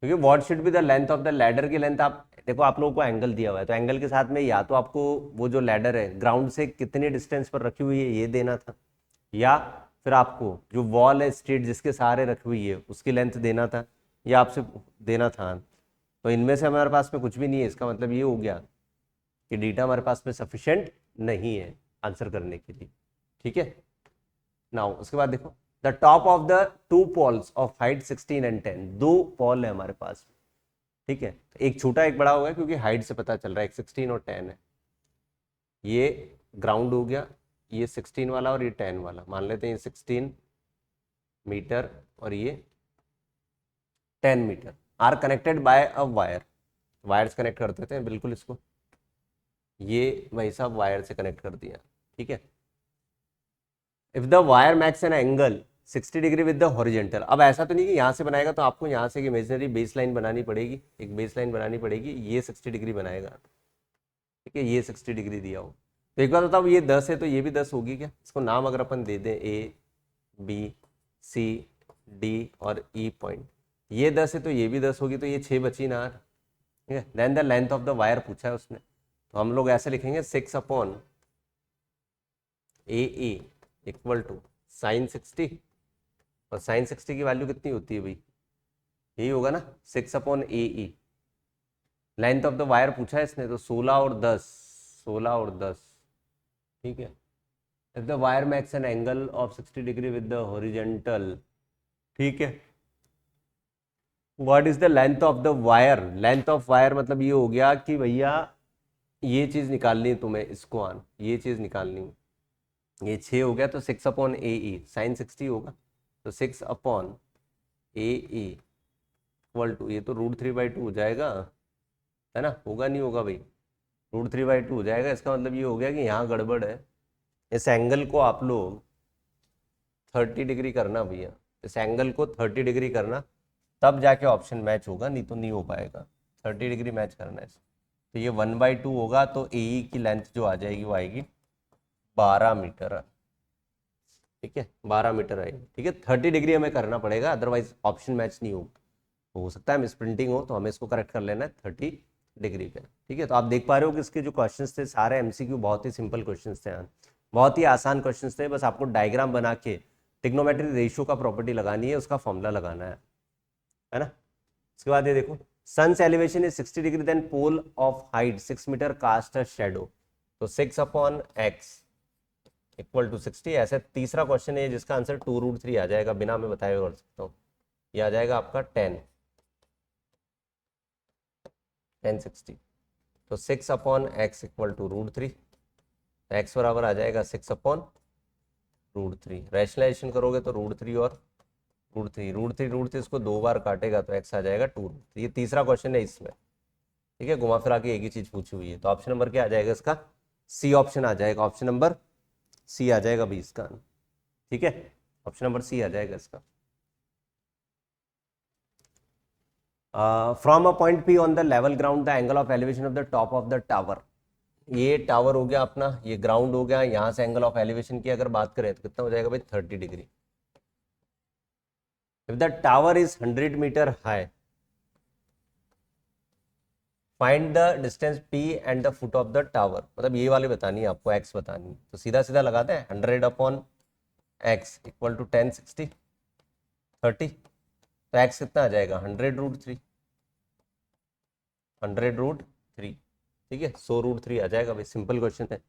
क्योंकि what should be the length of the ladder की लेंथ, आप देखो आप लोगों को एंगल दिया हुआ है, तो एंगल के साथ में या तो आपको वो जो लैडर है ग्राउंड से कितनी डिस्टेंस पर रखी हुई है ये देना था, या फिर आपको जो वॉल है स्ट्रेट जिसके सहारे रखी हुई है उसकी लेंथ देना था, या आपसे देना था। तो इनमें से हमारे पास में कुछ भी नहीं है, इसका मतलब ये हो गया कि डेटा हमारे पास में सफिशिएंट नहीं है आंसर करने के लिए, ठीक है। नाउ उसके बाद देखो, the top of the two poles of height 16 and 10, दो पॉल है हमारे पास, ठीक है, एक छोटा एक बड़ा होगा क्योंकि हाइट से पता चल रहा है, एक 16 और 10 है, ये ग्राउंड हो गया, ये 16 वाला और ये 10 वाला, मान लेते हैं ये 16 मीटर और ये 10 metre, are connected by a wire, wires connect कर देते हैं बिल्कुल इसको, ये भाई साहब वायर से कनेक्ट कर दिया, ठीक है। If the wire max an angle 60 degree with the horizontal, अब ऐसा तो नहीं कि यहाँ से बनाएगा तो आपको यहाँ से एक इमेजिनरी बेस लाइन बनानी पड़ेगी, एक बेस लाइन बनानी पड़ेगी, ये 60 डिग्री बनाएगा, ठीक है, ये 60 डिग्री दिया हो। तो एक बात बताओ, ये 10 है तो ये भी 10 होगी क्या? इसको नाम अगर अपन दे दें ए बी सी डी और ई पॉइंट, ये 10 है तो ये भी 10 होगी, तो ये 6 बची ना, ठीक है। Then the length of the wire पूछा है उसने, तो हम लोग ऐसे लिखेंगे 6 upon A E equal to sine 60, और साइन 60 की वैल्यू कितनी होती है भाई, यही होगा ना 6 upon A E. Length of the wire पूछा है इसने, तो 16 और 10, 16 और 10, ठीक है। If the wire makes an angle of 60 degree with the horizontal, ठीक है, what is the length of the wire? Length of wire मतलब ये हो गया कि भैया ये चीज निकालनी है तुम्हें, इसको आन, ये चीज निकालनी है, ये 6 हो गया तो 6 अपॉन ए ई, साइन 60 होगा, तो 6 upon A E equal to, ये तो √3/2 हो जाएगा, है ना, होगा नहीं होगा भाई, √3/2 हो जाएगा। इसका मतलब ये हो गया कि यहाँ गड़बड़ है, इस एंगल को आप लोग 30 डिग्री करना भैया, इस एंगल को 30 डिग्री करना, तब जाके ऑप्शन मैच होगा, नहीं तो नहीं हो पाएगा। 30 डिग्री मैच करना है, तो ये 1/2 होगा, तो ए की लेंथ जो आ जाएगी वो आएगी 12 मीटर, ठीक है, 12 मीटर आएगी, ठीक है। 30 डिग्री हमें करना पड़ेगा, अदरवाइज ऑप्शन मैच नहीं होगा। हो सकता है मिस प्रिंटिंग हो, तो हमें इसको करेक्ट कर लेना है 30 डिग्री पे, ठीक है। तो आप देख पा रहे हो कि इसके जो क्वेश्चंस थे सारे एमसीक्यू बहुत ही सिंपल क्वेश्चंस थे, बहुत ही आसान क्वेश्चंस थे, बस आपको डायग्राम बना के ट्रिग्नोमेट्री रेशियो का प्रॉपर्टी लगानी है, उसका फॉर्मूला लगाना है ना। उसके बाद ये देखो, sun's elevation is 60 degree, then pole of height 6 metre cast a shadow, तो 6 अपॉन एक्स इक्वल टू 60। ऐसे तीसरा क्वेश्चन है जिसका आंसर 2√3 आ जाएगा, बिना मैं बताए कर सकता हूँ, ये आ जाएगा आपका 10 60, तो 6 upon x equal to √3, x बराबर आ जाएगा 6 अपॉन √3, रैशनलाइजेशन करोगे तो √3 और √3 इसको 2 बार काटेगा तो एक्स आ जाएगा 2√3। ये तीसरा क्वेश्चन है इसमें, ठीक है, घुमा फिरा के एक ही चीज पूछी हुई है, तो ऑप्शन नंबर क्या आ जाएगा इसका? सी ऑप्शन आ जाएगा, ऑप्शन नंबर सी आ जाएगा भाई इसका, ठीक है, ऑप्शन नंबर सी आ जाएगा इसका। From a point P on the level ground the angle of elevation of the top of the tower, ये टावर हो गया अपना, ये ग्राउंड हो गया, यहां से एंगल ऑफ एलिवेशन की अगर बात करें तो कितना हो जाएगा भाई 30 degree. If the tower is 100 metre high, find the distance P and the foot of the tower, मतलब ये वाली बतानी है आपको, एक्स बतानी है, तो सीधा सीधा लगाते हैं 100 अपॉन एक्स इक्वल टू 10 60 30, तो एक्स कितना आ जाएगा 100√3, 100√3, ठीक है, 100√3 आ जाएगा भाई, सिंपल क्वेश्चन है,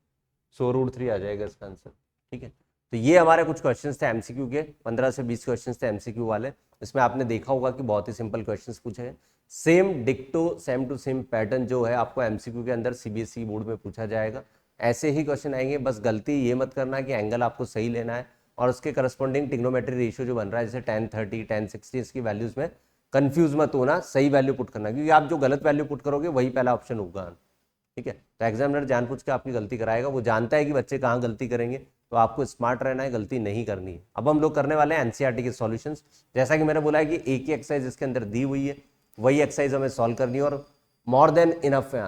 100√3 आ जाएगा इसका आंसर, ठीक है। तो ये हमारे कुछ क्वेश्चंस थे एमसीक्यू के, 15 से 20 क्वेश्चंस थे एमसीक्यू वाले, इसमें आपने देखा होगा कि बहुत ही सिंपल क्वेश्चंस पूछे हैं, सेम डिक्टो सेम टू सेम पैटर्न जो है आपको एमसीक्यू के अंदर सीबीएसई बोर्ड में पूछा जाएगा, ऐसे ही क्वेश्चन आएंगे, बस गलती ये मत करना कि एंगल आपको सही लेना है और उसके करस्पॉन्डिंग ट्रिग्नोमेट्री रेशियो जो बन रहा है जैसे 10 30 10 60, इसकी वैल्यूज में कंफ्यूज मत होना, सही वैल्यू पुट करना, क्योंकि आप जो गलत वैल्यू पुट करोगे वही पहला ऑप्शन होगा, ठीक है। तो एग्जामिनर जानबूझ के आपकी गलती कराएगा, वो जानता है कि बच्चे कहाँ गलती करेंगे, तो आपको स्मार्ट रहना है, गलती नहीं करनी है। अब हम लोग करने वाले हैं एनसीईआरटी के सॉल्यूशंस, जैसा कि मैंने बोला है कि एक ही एक्सरसाइज इसके अंदर दी हुई है, वही एक्सरसाइज हमें सॉल्व करनी है और मोर देन इनफ है।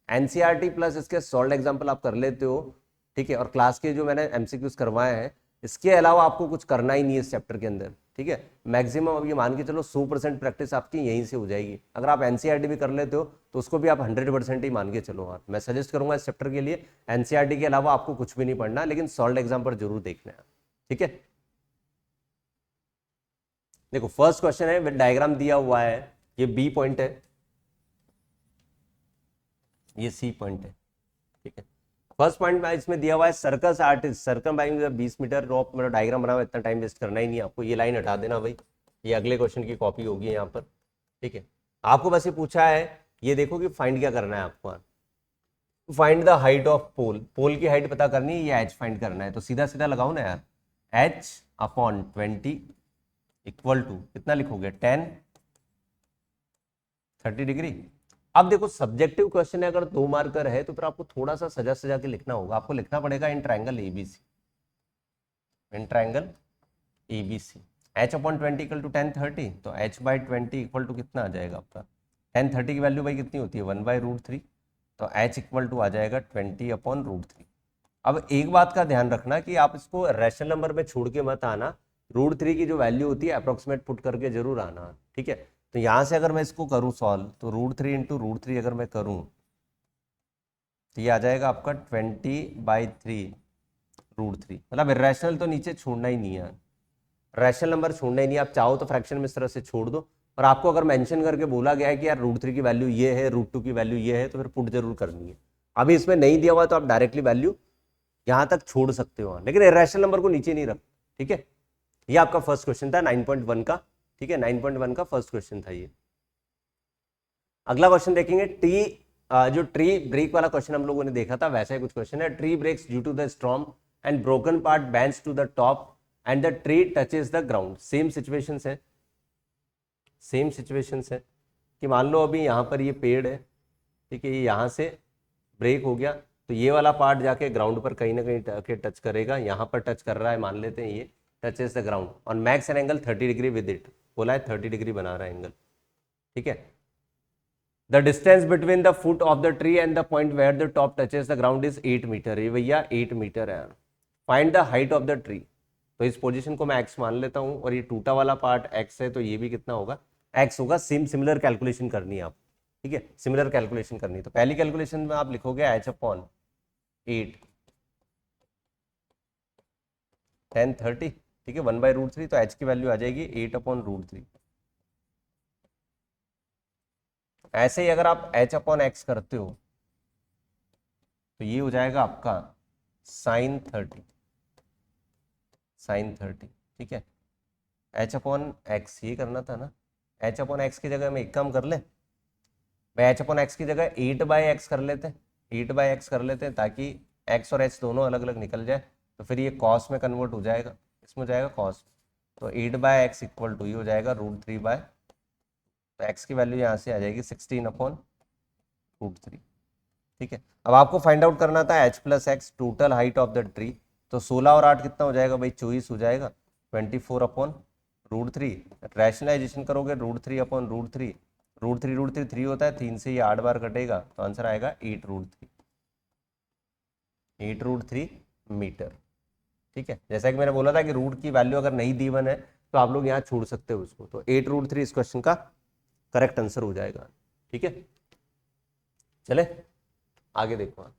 एनसीईआरटी प्लस इसके सॉल्व एग्जाम्पल आप कर लेते हो, ठीक है, और क्लास के जो मैंने एमसीक्यूज करवाए हैं, इसके अलावा आपको कुछ करना ही नहीं है इस चैप्टर के अंदर, ठीक है। मैक्सिमम अब ये मान के चलो 100% प्रैक्टिस आपकी यहीं से हो जाएगी, अगर आप एनसीईआरटी भी कर लेते हो तो उसको भी आप 100% ही मान के चलो। आप मैं सजेस्ट करूंगा इस चैप्टर के लिए एनसीईआरटी के अलावा आपको कुछ भी नहीं पढ़ना, लेकिन सॉल्व एग्जाम पर जरूर देखना है, ठीक है। देखो फर्स्ट क्वेश्चन है, डायग्राम दिया हुआ है, ये बी पॉइंट है, ये सी पॉइंट है, ठीक है। फर्स्ट पॉइंट में इसमें दिया हुआ है सर्कस आर्टिस्ट सर्कम बाइंग 20 मीटर रॉप, मेरा डायग्राम बना हुआ, इतना टाइम वेस्ट करना ही नहीं आपको, ये लाइन हटा देना भाई, ये अगले क्वेश्चन की कॉपी होगी यहाँ पर, ठीक है। आपको बस ये पूछा है, ये देखो कि फाइंड क्या करना है आपको, फाइंड द हाइट ऑफ पोल, पोल की हाइट पता करनी है, ये एच फाइंड करना है, तो सीधा सीधा लगाओ ना यार, एच अपॉन 20 इक्वल टू कितना लिखोगे 10 30 डिग्री। अब देखो सब्जेक्टिव क्वेश्चन है, अगर 2 मार्कर है तो फिर आपको थोड़ा सा सजा सजा के लिखना होगा। आपको लिखना पड़ेगा in triangle ABC, in triangle ABC h upon 20 equal to 10/30, तो h बाई 20 इक्वल टू कितना आ जाएगा आपका 10/30 की वैल्यू भाई कितनी होती है 1/√3, तो h इक्वल टू आ जाएगा 20 अपॉन √3। अब एक बात का ध्यान रखना कि आप इसको रैशनल नंबर में छोड़ के मत आना, √3 की जो वैल्यू होती है अप्रोक्सीमेट पुट करके जरूर आना, ठीक है। तो यहां से अगर मैं इसको करूं सॉल्व, तो √3 इंटू √3 अगर मैं करूं तो ये आ जाएगा आपका 20/3 √3। मतलब इरेशनल तो नीचे छोड़ना ही नहीं है, रैशनल नंबर छोड़ना ही नहीं। आप चाहो तो फ्रैक्शन में इस तरह से छोड़ दो, और आपको अगर मेंशन करके बोला गया है कि यार √3 की वैल्यू ये है, √2 की वैल्यू ये है, तो फिर पुट जरूर करनी है। अभी इसमें नहीं दिया हुआ तो आप डायरेक्टली वैल्यू यहां तक छोड़ सकते हो, लेकिन इरेशनल नंबर को नीचे नहीं रख, ठीक है। ये आपका फर्स्ट क्वेश्चन था 9.1 का, ठीक है, 9.1 का फर्स्ट क्वेश्चन था ये। अगला क्वेश्चन देखेंगे जो ट्री ब्रेक वाला क्वेश्चन हम लोगों ने देखा था, वैसा ही कुछ क्वेश्चन है। Tree breaks due to the storm and broken part bends to the top and the tree touches the ground. Same situation है, सेम सिचुएशन है कि मान लो अभी यहाँ पर ये पेड़ है, ठीक है, ये यहाँ से ब्रेक हो गया, तो ये वाला पार्ट जाके ग्राउंड पर कहीं ना कहीं टच करेगा, यहाँ पर टच कर रहा है, मान लेते हैं ये touches the ground on max an angle 30 degree with it, बोला है 30 डिग्री बना रहा है एंगल, ठीक है। The distance between the foot of the tree and the point where the top touches the ground is 8 metre. ये भैया 8 metre है। Find the height of the tree, तो इस पोजीशन को मैं x मान लेता हूं, और ये टूटा वाला पार्ट x है, तो ये भी कितना होगा x होगा। सिमिलर कैलकुलेशन करनी है आप, ठीक है, सिमिलर कैलकुलेशन करनी। तो पहली कैलकुलेशन में आप लिखोगे h अपॉन 8 10/30, ठीक है, 1/√3, तो h की वैल्यू आ जाएगी 8 अपॉन √3। ऐसे ही अगर आप h अपॉन x करते हो तो ये हो जाएगा आपका sin 30, ठीक है। h अपॉन एक्स ये करना था ना, h अपॉन एक्स की जगह में एक काम कर ले, मैं h अपॉन एक्स की जगह 8/x कर लेते हैं, 8/x कर लेते हैं, ताकि x और h दोनों अलग अलग निकल जाए, तो फिर ये cos में कन्वर्ट हो जाएगा, इसमें हो जाएगा cos, तो 8/x इक्वल टू ये हो जाएगा √3/, तो x की वैल्यू यहाँ से आ जाएगी 16 अपॉन √3, ठीक है। अब आपको फाइंड आउट करना था h plus x total height of the tree, तो 16 और 8 कितना हो जाएगा भाई 24 हो जाएगा, 24 अपॉन √3। रैशनलाइजेशन करोगे √3 अपॉन √3, √3 3 होता है, 3 से ये 8 बार कटेगा, तो आंसर आएगा 8√3 मीटर, ठीक है। जैसा कि मैंने बोला था कि रूट की वैल्यू अगर नहीं दी वन है तो आप लोग यहाँ छोड़ सकते हो उसको, तो 8√3 इस क्वेश्चन का करेक्ट आंसर हो जाएगा, ठीक है। चले आगे देखो आप।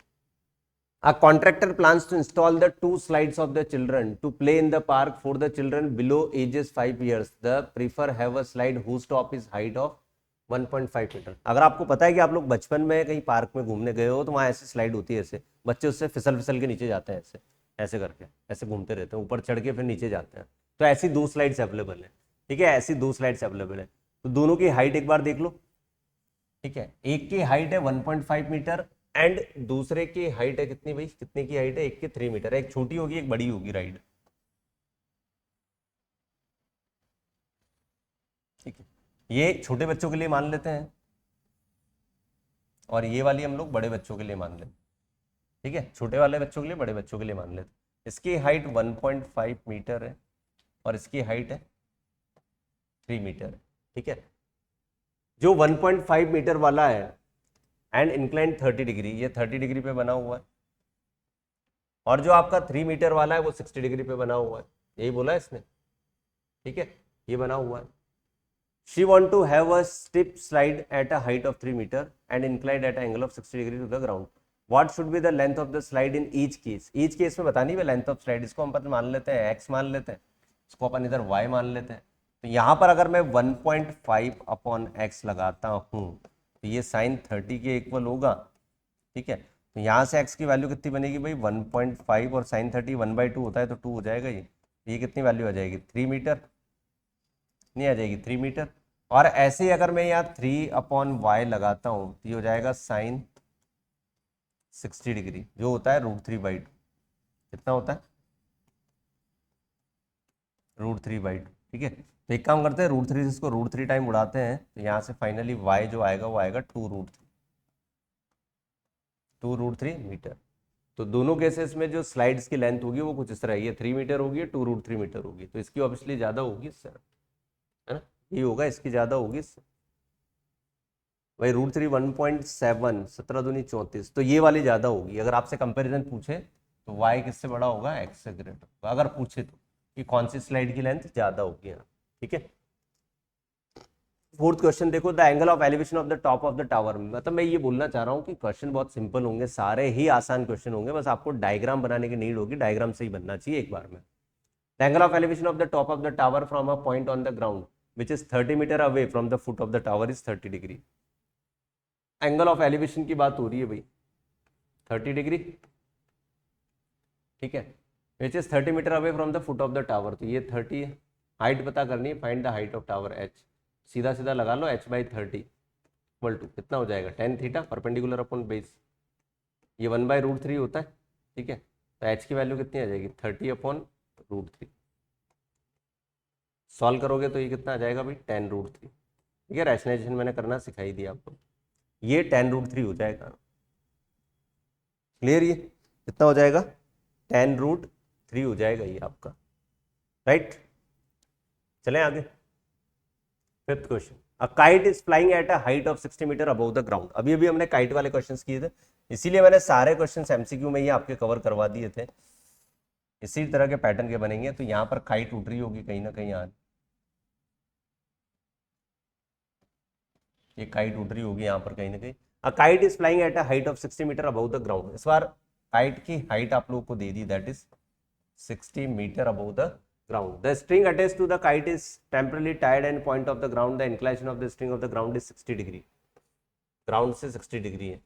A contractor plans to install the 2 slides of the children to play in the park for the children below ages 5 years. The prefer have a slide whose top is height of 1.5 metre. अगर आपको पता है कि आप लोग बचपन में कहीं पार्क में घूमने गए हो, तो वहाँ ऐसी स्लाइड होती है, ऐसे बच्चे उससे फिसल फिसल के नीचे जाते हैं, ऐसे ऐसे करके ऐसे घूमते रहते हैं, ऊपर चढ़ के फिर नीचे जाते हैं। तो ऐसी 2 स्लाइड्स अवेलेबल है, ठीक है, ऐसी 2 स्लाइड्स अवेलेबल है। तो दोनों की हाइट एक बार देख लो, ठीक है। एक की हाइट है 1.5 मीटर एंड दूसरे की हाइट है कितनी भाई, कितने की हाइट है, एक की 3 मीटर है, एक छोटी होगी एक बड़ी होगी राइट, ठीक है। ये छोटे बच्चों के लिए मान लेते हैं, और ये वाली हम लोग बड़े बच्चों के लिए मान लेते हैं, ठीक है, छोटे वाले बच्चों के लिए बड़े बच्चों के लिए मान लेते हैं। इसकी हाइट 1.5 मीटर है और इसकी हाइट है 3 मीटर है, ठीक है। जो 1.5 मीटर वाला है एंड इंक्लाइन 30 डिग्री, ये 30 डिग्री पे बना हुआ है, और जो आपका 3 मीटर वाला है वो 60 डिग्री पे बना हुआ है, यही बोला है इसने, ठीक है, ये बना हुआ है। She want to have a steep slide at a height of 3 meter and inclined at an angle of 60 degree to the ground. What should be the length of the slide in each case? Each case में बतानी है length of slide, इसको हम अपन मान लेते हैं x मान लेते हैं, इसको अपन इधर y मान लेते हैं। तो यहाँ पर अगर मैं 1.5 अपॉन x लगाता हूँ तो ये साइन 30 के इक्वल होगा, ठीक है। तो यहाँ से x की वैल्यू कितनी बनेगी भाई 1.5, और साइन 30 1/2 होता है तो 2 हो जाएगा, ये कितनी वैल्यू आ जाएगी 3 मीटर, नहीं आ जाएगी 3 मीटर। और ऐसे ही अगर मैं यहाँ 3 अपॉन वाई लगाता हूँ तो ये हो जाएगा साइन 60 डिग्री, जो होता है √3/2, कितना होता है √3/2, ठीक है। तो एक काम करते हैं √3 से इसको √3 टाइम उड़ाते हैं, तो यहाँ से फाइनली y जो आएगा वो आएगा 2√3, 2√3 मीटर। तो दोनों केसेस में जो स्लाइड्स की लेंथ होगी वो कुछ इस तरह, ये 3 मीटर होगी, 2√3 मीटर होगी, तो इसकी ऑब्वियसली ज़्यादा होगी इससे, है ना, ये होगा, इसकी ज़्यादा होगी इससे। भाई √3 1.7, 17 दूनी 34, तो ये वाली ज़्यादा होगी। अगर आपसे कंपैरिजन पूछे तो y किससे बड़ा होगा, x से ग्रेटर होगा, अगर पूछे तो कि कौन सी स्लाइड की लेंथ ज़्यादा होगी यहाँ, ठीक है। फोर्थ क्वेश्चन देखो, the angle of elevation of the top of the tower. मतलब मैं ये बोलना चाह रहा हूँ कि क्वेश्चन बहुत सिंपल होंगे, सारे ही आसान क्वेश्चन होंगे, बस आपको डायग्राम बनाने की नीड होगी, डायग्राम से ही बनना चाहिए एक बार में। The angle of elevation of the top of the tower from a point on the ground which is 30 metre away from the foot of the tower is 30 degree. Angle of elevation की बात हो रही है भाई, 30 degree, ठीक है, which is 30 metre away from the foot of the tower, तो ये 30 है। हाइट पता करनी है, find the height of tower h, सीधा सीधा लगा लो, h/30 इक्वल टू कितना हो जाएगा, tan theta perpendicular upon base, ये 1/√3 होता है, ठीक है। तो h की वैल्यू कितनी आ जाएगी, 30/√3। सॉल्व करोगे तो ये कितना आ जाएगा भाई, tan√3, ठीक है। रैशनलाइजेशन मैंने करना सिखाई दिया आपको, ये tan√3 हो जाएगा, क्लियर, ये कितना हो जाएगा, tan√3 हो जाएगा ये आपका, राइट। चलें आगे, fifth question, a kite is flying at a height of 60 metre above the ground. अभी अभी हमने काइट वाले क्वेश्चंस किए थे, इसीलिए मैंने सारे क्वेश्चंस एमसीक्यू में ही आपके कवर करवा दिए थे, इसी तरह के पैटर्न के बनेंगे। तो यहाँ पर काइट उड़ रही होगी कहीं ना कहीं, यहाँ ये काइट उड़ रही होगी यहाँ पर कहीं ना कहीं। A kite is flying at a height of 60 metre above the ground. इस बार काइट की हाइट आप लोगों को दे दी, that is 60 metre above the ground. The string attached to the kite is temporarily tied and point of the ground. The inclination of the string of the ground is 60 degree. Ground से 60 degree है।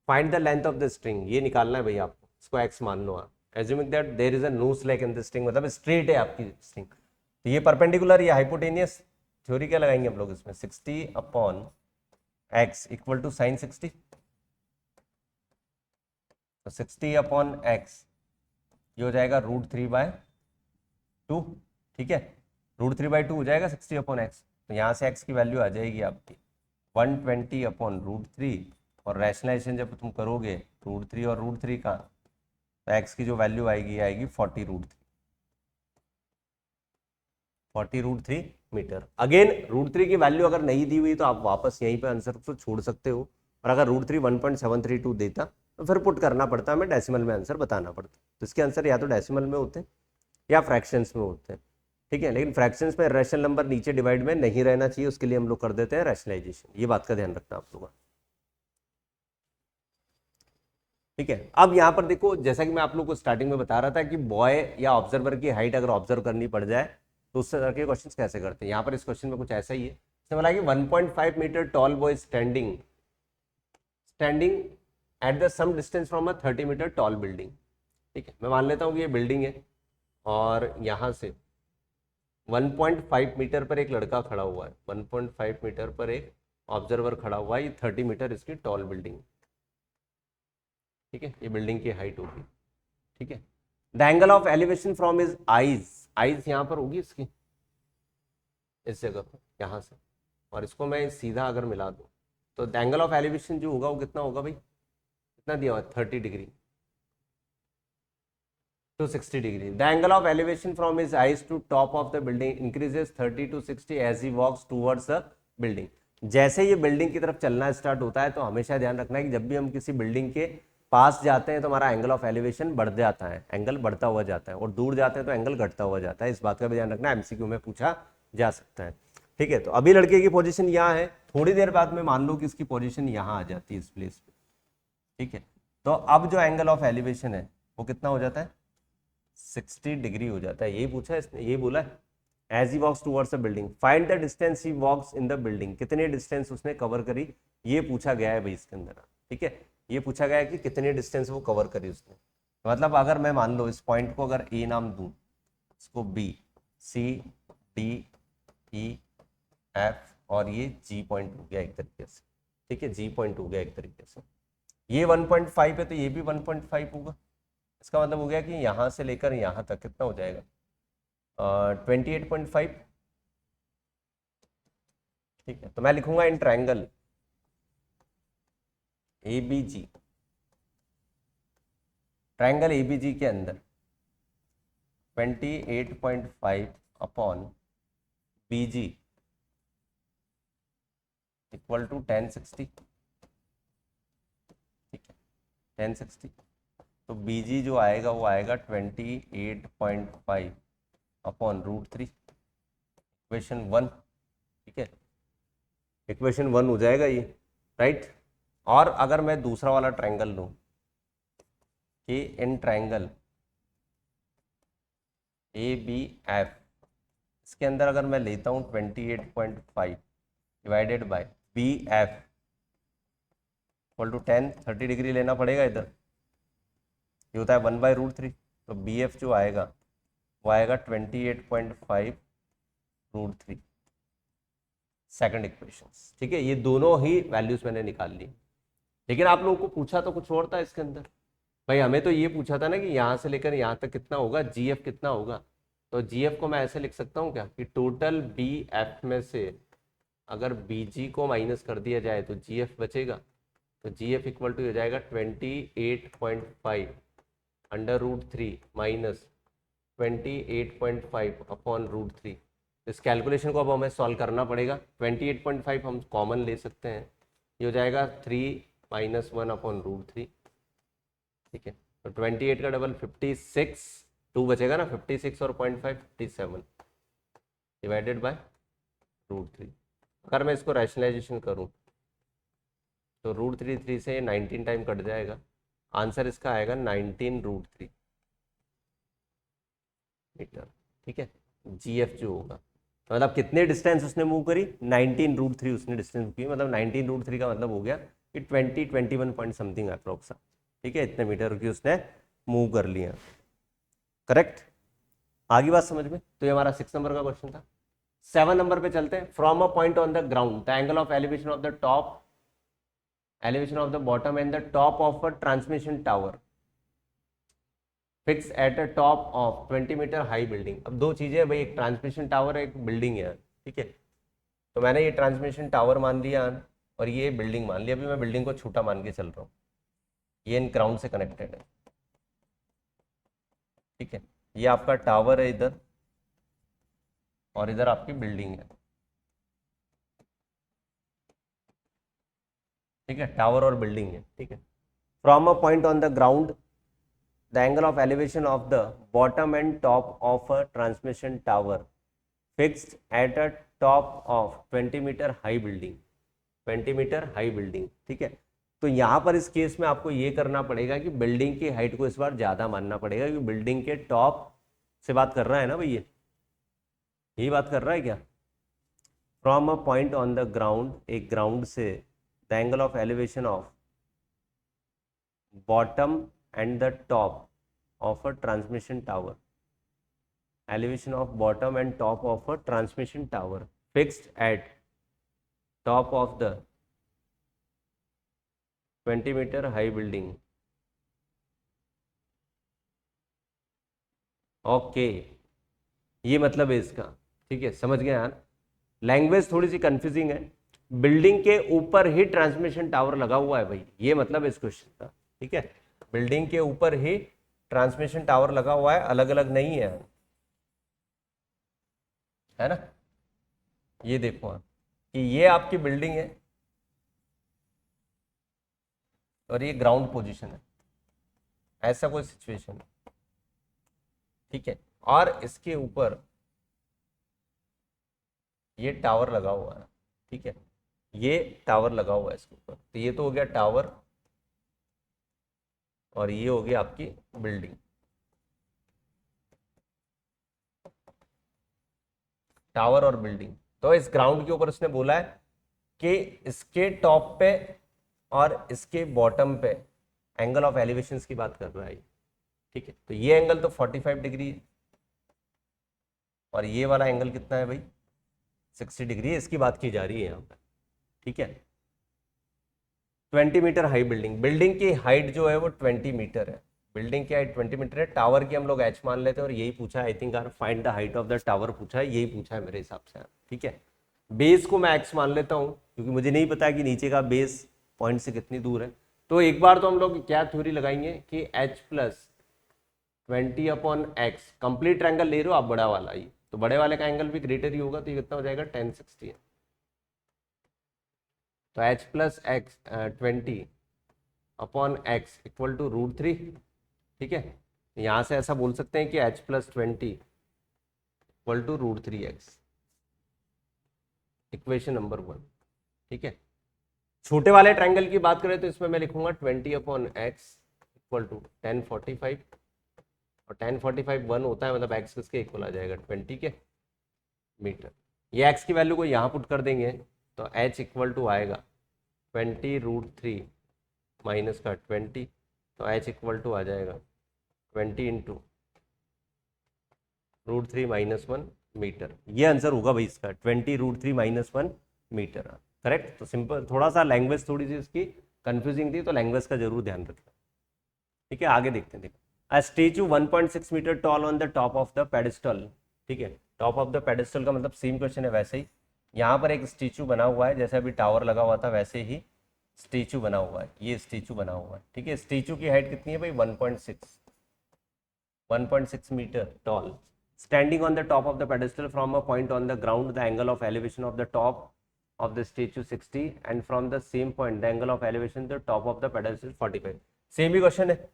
Find the length of the string, ये निकालना है भैया आपको, इसको x मान लो आप। Assuming that there is a no slack in the string, मतलब स्ट्रेट है आपकी स्ट्रिंग, तो ये परपेंडिकुलर, ये हाइपोटेनियस, थ्योरी क्या लगाएंगे हम लोग इसमें, 60/x इक्वल टू साइन 60, तो 60/x ये हो जाएगा √3/2, ठीक है, √3/2 हो जाएगा 60/x, तो यहाँ से x की वैल्यू आ जाएगी आपकी 120/√3, और रैशनलाइजेशन जब तुम करोगे √3 और √3 का, तो x की जो वैल्यू आएगी 40√3 मीटर। अगेन √3 की वैल्यू अगर नहीं दी हुई तो आप वापस यहीं पे आंसर को छोड़ सकते हो, और अगर √3 1.732 देता तो फिर पुट करना पड़ता, हमें डेसिमल में आंसर बताना पड़ता। तो इसके आंसर या तो डेसिमल में होते हैं या फ्रैक्शंस में होते हैं, ठीक है। लेकिन फ्रैक्शंस में रेशनल नंबर नीचे डिवाइड में नहीं रहना चाहिए, उसके लिए हम लोग कर देते हैं रैशनलाइजेशन, ये बात का ध्यान रखना आप लोग, ठीक है। अब यहाँ पर देखो, जैसा कि मैं आप लोग को स्टार्टिंग में बता रहा था कि बॉय या ऑब्जर्वर की हाइट अगर ऑब्जर्व करनी पड़ जाए तो उससे तरह के क्वेश्चन कैसे करते हैं। यहाँ पर इस क्वेश्चन में कुछ ऐसा ही है, इसमें बोला कि 1.5 metre tall boy standing at the some distance from a 30 metre tall building, ठीक है। मैं मान लेता हूँ कि ये बिल्डिंग है और यहाँ से 1.5 मीटर पर एक लड़का खड़ा हुआ है, 1.5 मीटर पर एक ऑब्जर्वर खड़ा हुआ है, ये 30 मीटर इसकी टॉल बिल्डिंग, ठीक है, ये बिल्डिंग की हाइट होगी, ठीक है। The angle of elevation from is eyes, eyes यहाँ पर होगी इसकी, इस जगह पर यहाँ से, और इसको मैं सीधा अगर मिला दूँ तो द एंगल ऑफ एलिवेशन जो होगा वो कितना होगा भाई, कितना दिया हुआ है, 30 degree to 60 degree. The angle of elevation from his eyes to top of the building increases 30 to 60 as he walks towards the building. जैसे ये बिल्डिंग की तरफ चलना स्टार्ट होता है तो हमेशा ध्यान रखना है कि जब भी हम किसी बिल्डिंग के पास जाते हैं तो हमारा एंगल ऑफ एलिवेशन बढ़ जाता है, एंगल बढ़ता हुआ जाता है, और दूर जाते हैं तो एंगल घटता हुआ जाता है। इस बात का भी ध्यान रखना, एमसीक्यू में पूछा जा सकता है, ठीक है। तो अभी लड़के की पोजीशन यहाँ है, थोड़ी देर बाद में मान लो कि इसकी पोजीशन यहाँ आ जाती है इस प्लेस पे, ठीक है। तो अब जो एंगल ऑफ एलिवेशन है वो कितना हो जाता है, 60 डिग्री हो जाता है। यही पूछा है इसने, यही बोला है, as he walks towards the building find the distance he walks in the building, कितने डिस्टेंस उसने कवर करी, ये पूछा गया है भाई इसके अंदर, ठीक है। ये पूछा गया है कि कितने डिस्टेंस वो कवर करी उसने, मतलब अगर मैं मान लो इस पॉइंट को अगर ए नाम दूं, इसको बी, सी, डी, ई, एफ, और ये जी पॉइंट हो गया एक तरीके से, ठीक है, जी पॉइंट हो गया एक तरीके से। ये 1.5 है तो ये भी 1.5 होगा, इसका मतलब हो गया कि यहाँ से लेकर यहाँ तक कितना हो जाएगा, 28.5, ठीक है। तो मैं लिखूंगा in triangle A B G, triangle ABG के अंदर 28.5 अपॉन बीजी इक्वल टू 1060, ठीक है 1060। तो बीजी जो आएगा वो आएगा 28.5 अपॉन √3, इक्वेशन 1, ठीक है इक्वेशन 1 हो जाएगा ये, राइट। और अगर मैं दूसरा वाला ट्रायंगल लूं कि in triangle A B F, इसके अंदर अगर मैं लेता हूं 28.5 divided by B F equal to 10, 30 degree लेना पड़ेगा इधर, ये होता है 1/√3। तो बी एफ जो आएगा वो आएगा 28.5 √3, सेकंड इक्वेशन, ठीक है। ये दोनों ही वैल्यूज मैंने निकाल ली, लेकिन आप लोगों को पूछा तो कुछ और था इसके अंदर। भाई हमें तो ये पूछा था ना कि यहाँ से लेकर यहाँ तक कितना होगा, जीएफ कितना होगा। तो जीएफ को मैं ऐसे लिख सकता हूँ क्या कि टोटल बी एफ में से अगर बीजी को माइनस कर दिया जाए तो जीएफ बचेगा। तो जीएफ इक्वल टू हो जाएगा 28.5 √3 माइनस 28.5 अपॉन √3। इस कैलकुलेशन को अब हमें सॉल्व करना पड़ेगा। 28.5 हम कॉमन ले सकते हैं, ये हो जाएगा 3 - 1 अपॉन √3, ठीक है। तो 28 का डबल 56, 2 बचेगा ना, 56 और 0.5 57 डिवाइडेड बाय √3। अगर मैं इसको रैशनलाइजेशन करूं तो √3 3 से 19 टाइम कट जाएगा, आंसर इसका आएगा 19 √3 मीटर, ठीक है। जीएफ जो होगा मतलब कितने डिस्टेंस उसने मूव करी, 19 √3 उसने डिस्टेंस की, मतलब 19 √3 का मतलब हो गया कि 21 पॉइंट समथिंग अप्रोक्स, ठीक है, इतने मीटर की उसने मूव कर लिया, करेक्ट। आगे बात समझ में। तो ये हमारा 6 नंबर का क्वेश्चन था। 7 नंबर पे चलते हैं। From a point on the ground the angle of elevation of the top, elevation of the bottom and the top of a transmission tower fix at a top of 20 metre high building. अब दो चीजें भाई, एक transmission tower है, एक building है, ठीक है। तो मैंने ये ट्रांसमिशन टावर मान लिया और ये बिल्डिंग मान लिया। अभी मैं बिल्डिंग को छोटा मान के चल रहा हूँ, ये इन ग्राउंड से कनेक्टेड है, ठीक है। ये आपका टावर है इधर और इधर आपकी बिल्डिंग है, ठीक है, टावर और बिल्डिंग है, ठीक है। From a point on the ground the angle of elevation of the bottom and top of a transmission tower fixed at a top of 20 metre high building, 20 metre high building, ठीक है। तो यहाँ पर इस case में आपको ये करना पड़ेगा कि बिल्डिंग की हाइट को इस बार ज़्यादा मानना पड़ेगा, क्योंकि बिल्डिंग के टॉप से बात कर रहा है ना भैया, यही बात कर रहा है क्या। From a point on the ground, एक ग्राउंड से the angle of elevation of bottom and the top of a transmission tower, elevation of bottom and top of a transmission tower fixed at top of the 20 meter high building, okay ये मतलब है इसका, ठीक है, समझ गए यार। Language थोड़ी सी कंफ्यूजिंग है। बिल्डिंग के ऊपर ही ट्रांसमिशन टावर लगा हुआ है भाई, ये मतलब इस क्वेश्चन का, ठीक है। बिल्डिंग के ऊपर ही ट्रांसमिशन टावर लगा हुआ है, अलग अलग नहीं है ना। ये देखो आप कि ये आपकी बिल्डिंग है और ये ग्राउंड पोजीशन है, ऐसा कोई सिचुएशन है, ठीक है। और इसके ऊपर ये टावर लगा हुआ है, ठीक है, ये टावर लगा हुआ है इसके ऊपर। तो ये तो हो गया टावर और ये हो गया आपकी बिल्डिंग, टावर और बिल्डिंग। तो इस ग्राउंड के ऊपर उसने बोला है कि इसके टॉप पे और इसके बॉटम पे एंगल ऑफ एलिवेशन की बात कर रहा है, ठीक है। तो ये एंगल तो 45 डिग्री है और ये वाला एंगल कितना है भाई, 60 डिग्री, इसकी बात की जा रही है यहाँ पर, ठीक है। 20 मीटर हाई बिल्डिंग, बिल्डिंग की हाइट जो है वो 20 मीटर है, बिल्डिंग की हाइट 20 मीटर है। टावर की हम लोग h मान लेते हैं और यही पूछा है, I think find the height of the tower पूछा है, यही पूछा है मेरे हिसाब से, ठीक है। बेस को मैं x मान लेता हूँ क्योंकि मुझे नहीं पता कि नीचे का बेस पॉइंट से कितनी दूर है। तो एक बार तो हम लोग क्या थ्योरी लगाएंगे कि h plus 20/x complete triangle ले रहे हो आप बड़ा वाला ही, तो बड़े वाले का एंगल भी ग्रेटर ही होगा, तो ये कितना हो जाएगा 1060 है। तो h plus x 20/x equal to √3, ठीक है। यहां से ऐसा बोल सकते हैं कि h plus 20 equal to √3x, equation number 1, ठीक है। छोटे वाले ट्रायंगल की बात करें तो इसमें मैं लिखूंगा 20/x इक्वल टू 1045, और 1045 1 होता है, मतलब x किसके इक्वल आ जाएगा 20 के मीटर। ये x की वैल्यू को यहाँ पुट कर देंगे तो h इक्वल टू आएगा 20√3 माइनस का 20, तो h इक्वल टू आ जाएगा 20 इंटू √3 माइनस 1 मीटर। ये आंसर होगा भाई इसका 20√3 माइनस 1 मीटर, करेक्ट। तो सिंपल, थोड़ा सा लैंग्वेज थोड़ी सी इसकी कंफ्यूजिंग थी, तो लैंग्वेज का जरूर ध्यान रखना, ठीक है। आगे देखते हैं, देखो a statue 1.6 metre tall on the top of the pedestal, ठीक है। टॉप ऑफ द पेडिस्टल का मतलब सेम क्वेश्चन है वैसे ही, यहाँ पर एक स्टेचू बना हुआ है, जैसे अभी टावर लगा हुआ था वैसे ही स्टेचू बना हुआ है, ये स्टेचू बना हुआ है, ठीक है। स्टेचू की हाइट कितनी है भाई 1.6 metre tall, standing on the top of the pedestal from a point on the ground, the angle of elevation of the top of the statue 60 and from the same point the angle of elevation the top of the pedestal 45। Same he question है,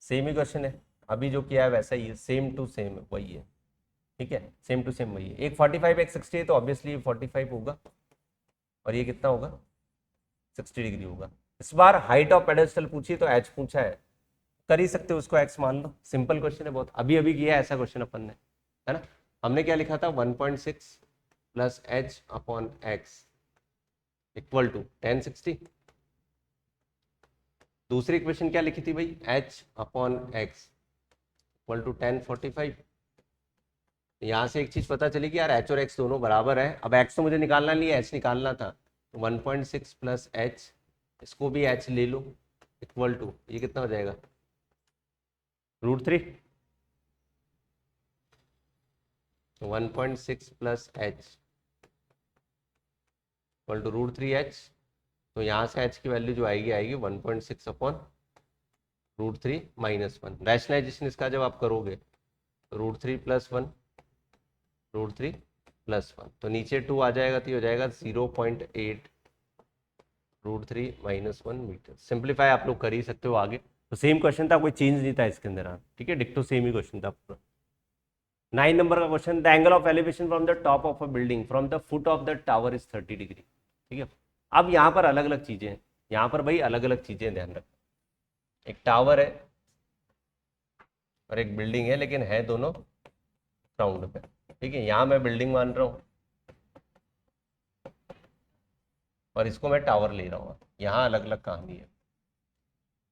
same ही question है, अभी जो किया है वैसा ही है, same to same वही है, ठीक है। सेम टू सेम वही है, एक 45 एक 60 है, तो ऑब्वियसली 45 होगा और ये कितना होगा 60 डिग्री होगा। इस बार हाइट ऑफ पेडेस्टल पूछी तो एच पूछा है, कर ही सकते हो उसको एक्स मान लो, सिंपल क्वेश्चन है बहुत, अभी अभी किया है ऐसा क्वेश्चन अपन ने, है ना। हमने क्या लिखा था 1.6 plus h upon x equal to 1060। दूसरी इक्वेशन क्या लिखी थी भाई h upon x equal to 1045। यहां से एक चीज पता चली कि यार एच और एक्स दोनों बराबर है, अब एक्स तो मुझे निकालना नहीं है, एच निकालना था, तो 1.6 प्लस एच, इसको भी एच ले लो, इक्वल टू ये कितना हो जाएगा √3, 1.6 plus H equal to √3h, तो यहाँ से h की वैल्यू जो आएगी आएगी 1.6 अपॉन √3 माइनस 1। रैशनलाइजेशन इसका जब आप करोगे √3 प्लस 1 √3 प्लस 1, तो नीचे 2 आ जाएगा, तो ये हो जाएगा 0.8 √3 माइनस 1 मीटर। सिंप्लीफाई आप लोग कर ही सकते हो आगे, तो सेम क्वेश्चन था, कोई चेंज नहीं था इसके अंदर, ठीक है, डिक्टो सेम ही क्वेश्चन था पूरा। 9 नंबर का question, the angle of elevation from the top of a building from the foot of the tower is 30 degree, ठीक है। अब यहाँ पर अलग अलग चीजें हैं, यहाँ पर भाई अलग अलग चीजें ध्यान रखना, एक टावर है और एक बिल्डिंग है, लेकिन है दोनों ग्राउंड पे, ठीक है। यहाँ मैं बिल्डिंग मान रहा हूँ और इसको मैं टावर ले रहा हूँ, यहाँ अलग अलग कहानी है।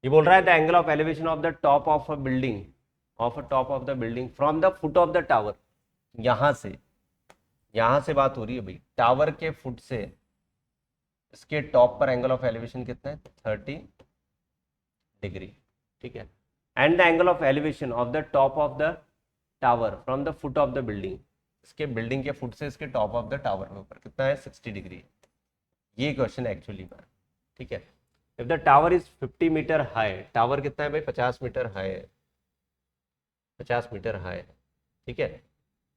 ये बोल रहा है the angle of elevation of the top of a building top of the building from the foot of the tower, यहां से बात हो रही है भाई, टावर के फुट से इसके टॉप पर एंगल ऑफ एलिवेशन कितना है 30 डिग्री, ठीक है। And the angle of elevation of the top of the tower from the foot of the building, इसके बिल्डिंग के फुट से इसके टॉप ऑफ द टावर के ऊपर कितना है 60 डिग्री, ये क्वेश्चन एक्चुअली में, ठीक है। If the tower is 50 metre high, tower कितना है भाई 50 मीटर हाई है, 50 मीटर हाई, ठीक है।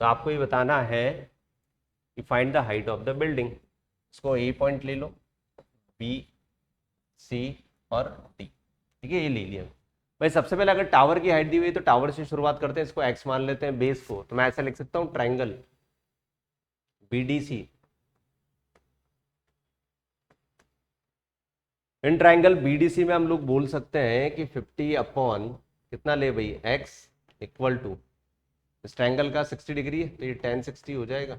तो आपको ये बताना है कि find the height of the building, इसको ए पॉइंट ले लो, बी सी और डी, ठीक है, ये ले लिया भाई। सबसे पहले अगर टावर की हाइट दी हुई है तो टावर से शुरुआत करते हैं, इसको एक्स मान लेते हैं बेस को, तो मैं ऐसा लिख सकता हूँ triangle BDC, in triangle BDC में हम लोग बोल सकते हैं कि 50 अपॉन कितना ले भाई एक्स इक्वल टू, इस ट्रायंगल का 60 डिग्री है तो ये 1060 हो जाएगा।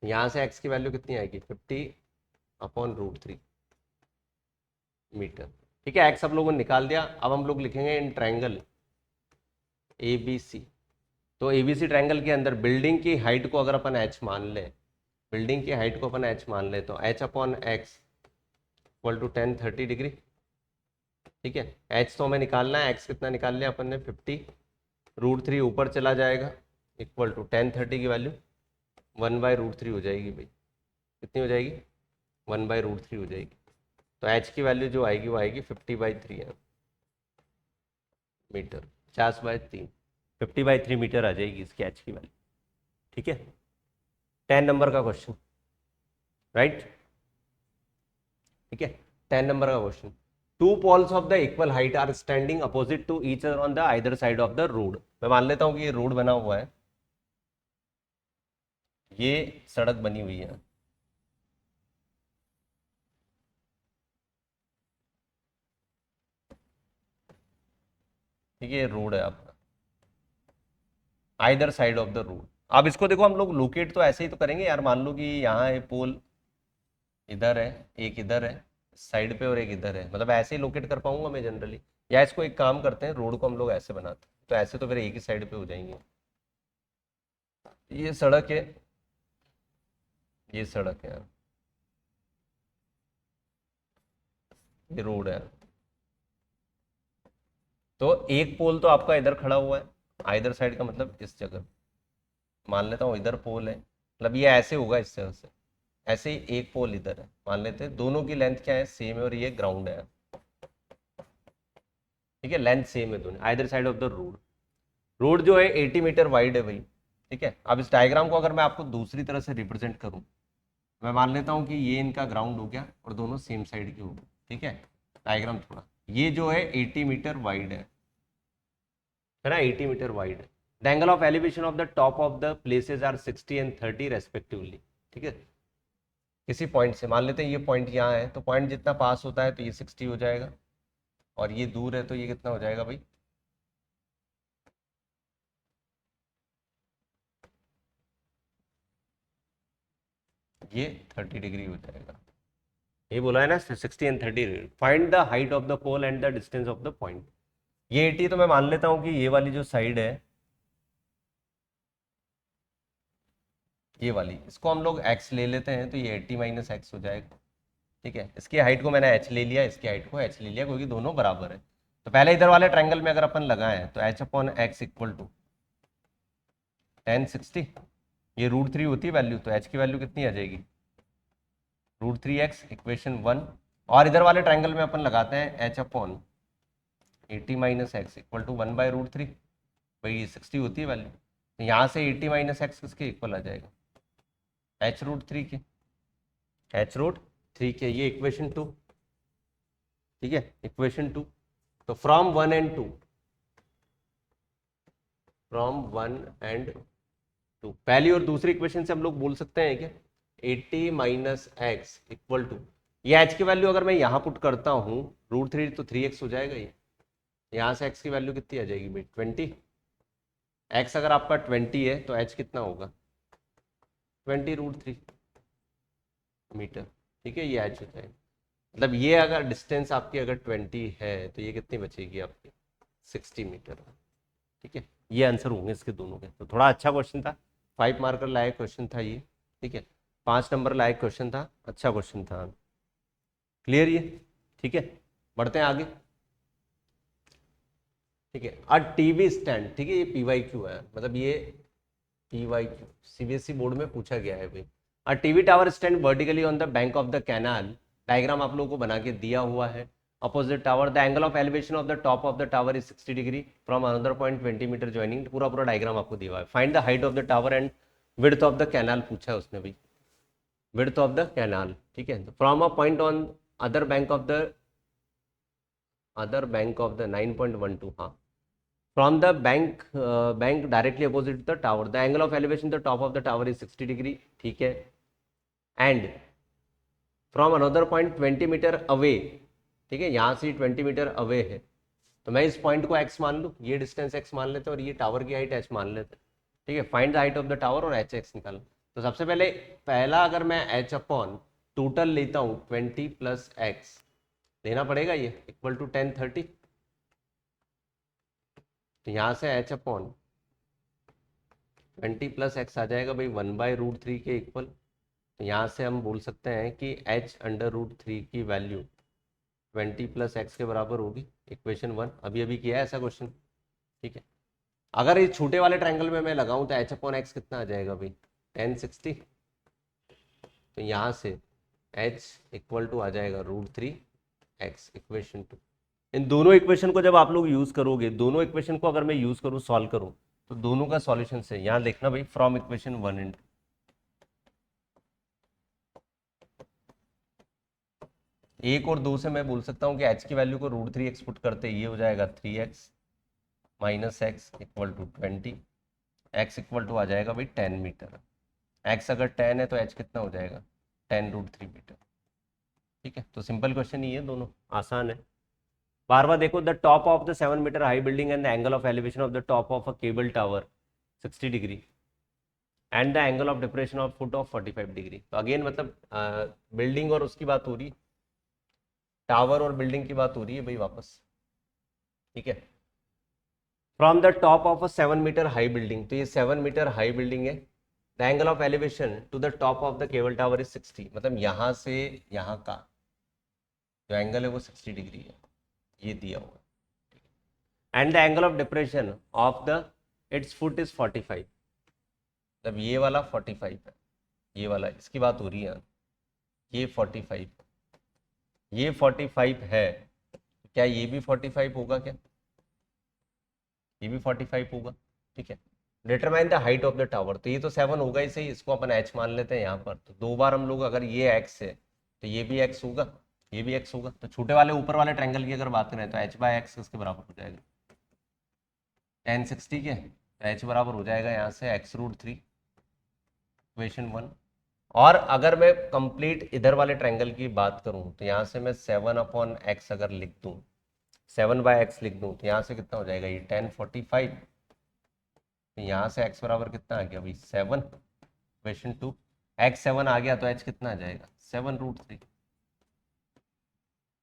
यहां से x की वैल्यू कितनी आएगी 50 अपॉन √3 मीटर, ठीक है। x अब लोगों ने निकाल दिया, अब हम लोग लिखेंगे इन ट्रायंगल ABC, तो ABC ट्रायंगल के अंदर बिल्डिंग की हाइट को अगर अपन h मान ले, बिल्डिंग की हाइट को अपन h मान ले, तो h upon x equal to 1030 degree, ठीक है। h तो हमें निकालना है, x कितना निकाल लिया अपन ने 50, √3 ऊपर चला जाएगा इक्वल टू 1030 की वैल्यू 1/√3 हो जाएगी भाई, कितनी हो जाएगी 1/√3 हो जाएगी, तो एच की वैल्यू जो आएगी वो आएगी 50/3 मीटर, 50/3, 50/3 मीटर आ जाएगी इसकी एच की वैल्यू। ठीक है, 10 नंबर का क्वेश्चन, राइट। ठीक है, 10 नंबर का question, two poles of the equal height are standing opposite to each other on the either side of the road. मैं मान लेता हूं कि ये रोड बना हुआ है, ये सड़क बनी हुई है, ठीक है, ये रोड है आपका, either side of the road. अब इसको देखो, हम लोग लोकेट तो ऐसे ही तो करेंगे यार, मान लो कि यहाँ है पोल, इधर है, एक इधर है साइड पे और एक इधर है, मतलब ऐसे ही लोकेट कर पाऊंगा मैं जनरली। या इसको एक काम करते हैं, रोड को हम लोग ऐसे बनाते हैं, तो ऐसे तो फिर एक ही साइड पे हो जाएंगे। ये सड़क है, ये सड़क है, ये रोड है। तो एक पोल तो आपका इधर खड़ा हुआ है, आइदर साइड का मतलब इस जगह, मान लेता हूँ इधर पोल है, मतलब ये ऐसे होगा इस जगह से, ऐसे ही एक पोल इधर है, मान लेते हैं दोनों की लेंथ क्या है, सेम है, और ये ग्राउंड है। ठीक है, लेंथ सेम है दोनों, either side of the road. Road जो है 80 मीटर वाइड है भाई। ठीक है, अब इस डायग्राम को अगर मैं आपको दूसरी तरह से रिप्रेजेंट करूं, मैं मान लेता हूं कि ये इनका ग्राउंड हो गया और दोनों सेम साइड की हो गई। ठीक है, डायग्राम थोड़ा, ये जो है 80 मीटर वाइड है ना, 80 मीटर वाइड है। The angle of elevation of the top of the places are 60 and 30 respectively. ठीक है, किसी पॉइंट से मान लेते हैं ये पॉइंट यहाँ है, तो पॉइंट जितना पास होता है तो ये 60 हो जाएगा, और ये दूर है तो ये कितना हो जाएगा भाई, ये 30 डिग्री हो जाएगा। ये बोला है ना 60 and 30 degree. Find the height of the pole and the distance of the point. ये 80, तो मैं मान लेता हूँ कि ये वाली जो साइड है, ये वाली, इसको हम लोग x ले लेते हैं, तो ये 80 माइनस एक्स हो जाएगा। ठीक है, इसकी हाइट को मैंने h ले लिया, इसकी हाइट को h ले लिया, क्योंकि दोनों बराबर है। तो पहले इधर वाले ट्रायंगल में अगर अपन लगाए तो h/x इक्वल टू 1060, ये √3 होती है वैल्यू, तो h की वैल्यू कितनी आ जाएगी, √3x, इक्वेशन 1। और इधर वाले ट्रायंगल में अपन लगाते हैं h/80 minus x equal to 1/√3, भाई 60 होती है वैल्यू, तो यहाँ से 80 माइनस एक्स किसके इक्वल आ जाएगा, h√3 के, h√3 के, ये इक्वेशन 2। ठीक है, इक्वेशन 2। तो फ्रॉम 1 एंड 2, फ्रॉम 1 एंड 2, पहली और दूसरी इक्वेशन से हम लोग बोल सकते हैं क्या, 80 माइनस एक्स इक्वल टू, ये एच की वैल्यू अगर मैं यहाँ पुट करता हूँ √3, तो 3x हो जाएगा। ये यहाँ से x की वैल्यू कितनी आ जाएगी भाई, 20। x अगर आपका 20 है तो h कितना होगा, 20√3 मीटर। ठीक है, ये h हो जाएगा, मतलब ये अगर डिस्टेंस आपकी अगर 20 है तो ये कितनी बचेगी आपकी, 60 मीटर। ठीक है, ये आंसर होंगे इसके दोनों के। तो थोड़ा अच्छा क्वेश्चन था, 5 मार्कर लायक क्वेश्चन था ये। ठीक है, 5 नंबर लायक क्वेश्चन था, अच्छा क्वेश्चन था। क्लियर ये। ठीक है, बढ़ते हैं आगे। ठीक है, अ टीवी स्टैंड, ठीक है, ये PYQ है, मतलब ये PYQ CBSE बोर्ड में पूछा गया है भाई। A TV tower stand vertically on the bank of the canal, diagram आप लोगों को बना के दिया हुआ है। Opposite tower, the angle of elevation of the top of the tower is 60 degree from another point 20 metre joining, पूरा पूरा डायग्राम आपको दिया हुआ है। Find the height of the tower and width of the canal पूछा है उसने भाई, विड्थ ऑफ द कैनाल। ठीक है, from a point on other bank of the 9.12, हाँ, from the bank directly opposite the tower, the angle of elevation the top of the tower is 60 degree. ठीक है, and from another point 20 metre away, ठीक है, यहाँ से 20 metre away है, तो मैं इस पॉइंट को x मान लूँ, ये डिस्टेंस x मान लेते हैं, और ये टावर की हाइट h मान लेते हैं। ठीक है, find the height of the tower और hx निकालो। तो सबसे पहले पहला अगर मैं h अपॉन टोटल लेता हूँ 20 प्लस x लेना पड़ेगा, ये इक्वल टू 1030, तो यहाँ से h अपॉन 20 प्लस एक्स आ जाएगा भाई 1/√3 के इक्वल। तो यहाँ से हम बोल सकते हैं कि h/√3 की वैल्यू 20 प्लस एक्स के बराबर होगी, इक्वेशन 1। अभी अभी किया है ऐसा क्वेश्चन। ठीक है, अगर इस छोटे वाले ट्रायंगल में मैं लगाऊं तो h/x कितना आ जाएगा भाई, 1060। तो यहाँ से h इक्वल टू आ जाएगा √3, एक्स इक्वेशन 2। इन दोनों इक्वेशन को जब आप लोग यूज करोगे, दोनों इक्वेशन को अगर मैं यूज करूँ सॉल्व करूँ, तो दोनों का सॉल्यूशन से यहाँ देखना भाई, फ्रॉम इक्वेशन 1 एंड 1 और 2 से मैं बोल सकता हूँ कि h की वैल्यू को √3x पुट करते ये हो जाएगा 3x minus x equal to 20, x equal to आ जाएगा भाई 10 मीटर। x अगर 10 है तो h कितना हो जाएगा 10√3 मीटर। ठीक है, तो सिंपल क्वेश्चन ही है, दोनों आसान है। बार बार देखो, the top of the 7 metre high building and the angle of elevation of the top of a cable tower 60 degree and the angle of depression of foot of 45 degree. तो again मतलब building और उसकी बात हो रही, tower और building की बात हो रही है भाई वापस। ठीक है, from the top of a 7 metre high building, तो ये 7 मीटर हाई बिल्डिंग है। The angle of elevation to the top of the cable tower is 60, मतलब यहाँ से यहाँ का जो एंगल है वो 60 डिग्री है, ये दिया हुआ। And the angle of depression of the it's foot is 45, मतलब ये वाला 45 है, ये वाला इसकी बात हो रही है, ये 45, ये 45 है, क्या ये भी 45 होगा क्या? ये भी 45 होगा। ठीक है, determine the height of the tower, तो ये तो 7 होगा ही सही, इसको अपन h मान लेते हैं यहाँ पर। तो दो बार हम लोग, अगर ये x है तो ये भी x होगा, ये भी x होगा। तो छोटे वाले ऊपर वाले ट्रायंगल की अगर बात करें तो h/x किसके बराबर हो जाएगा 1060 के, तो h बराबर हो जाएगा यहाँ से x√3 इक्वेशन 1। और अगर मैं कंप्लीट इधर वाले ट्रायंगल की बात करूं तो यहाँ से मैं 7/x अगर लिख दूं, 7/x लिख दूं, तो यहाँ से कितना हो जाएगा ये 1045। तो यहाँ से x बराबर कितना आ गया भाई 7, इक्वेशन 2। x 7 आ गया तो h कितना आ जाएगा 7√3।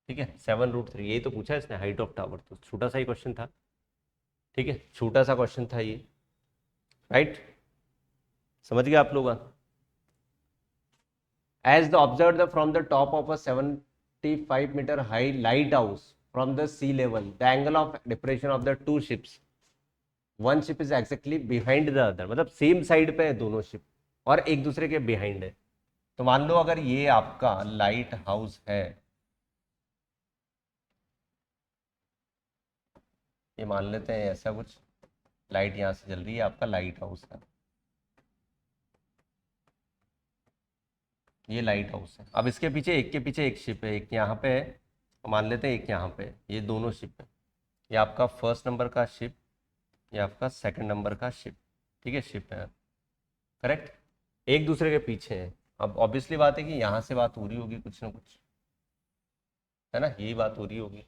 ठीक है, 7√3, यही तो पूछा इसने हाइट ऑफ टावर, तो छोटा सा ही क्वेश्चन था। ठीक है, छोटा सा क्वेश्चन था ये, राइट, समझ गए आप लोग? As the observed from the top of a 75-meter high lighthouse from the sea level, the angle of depression of the two ships, one ship is exactly behind the other, मतलब same side पे है दोनों ship और एक दूसरे के behind है। तो मान लो अगर ये आपका लाइट हाउस है, ये मान लेते हैं ऐसा कुछ, लाइट यहाँ से जल रही है, आपका लाइट हाउस है, ये लाइट हाउस है। अब इसके पीछे एक के पीछे एक शिप है, एक यहाँ पे है, मान लेते हैं एक यहाँ पे है, ये दोनों शिप है, ये आपका फर्स्ट नंबर का शिप, ये आपका सेकंड नंबर का शिप। ठीक है, शिप है, करेक्ट, एक दूसरे के पीछे है। अब ऑब्वियसली बात है कि यहाँ से बात हो रही होगी कुछ ना कुछ, है ना, यही बात हो रही होगी।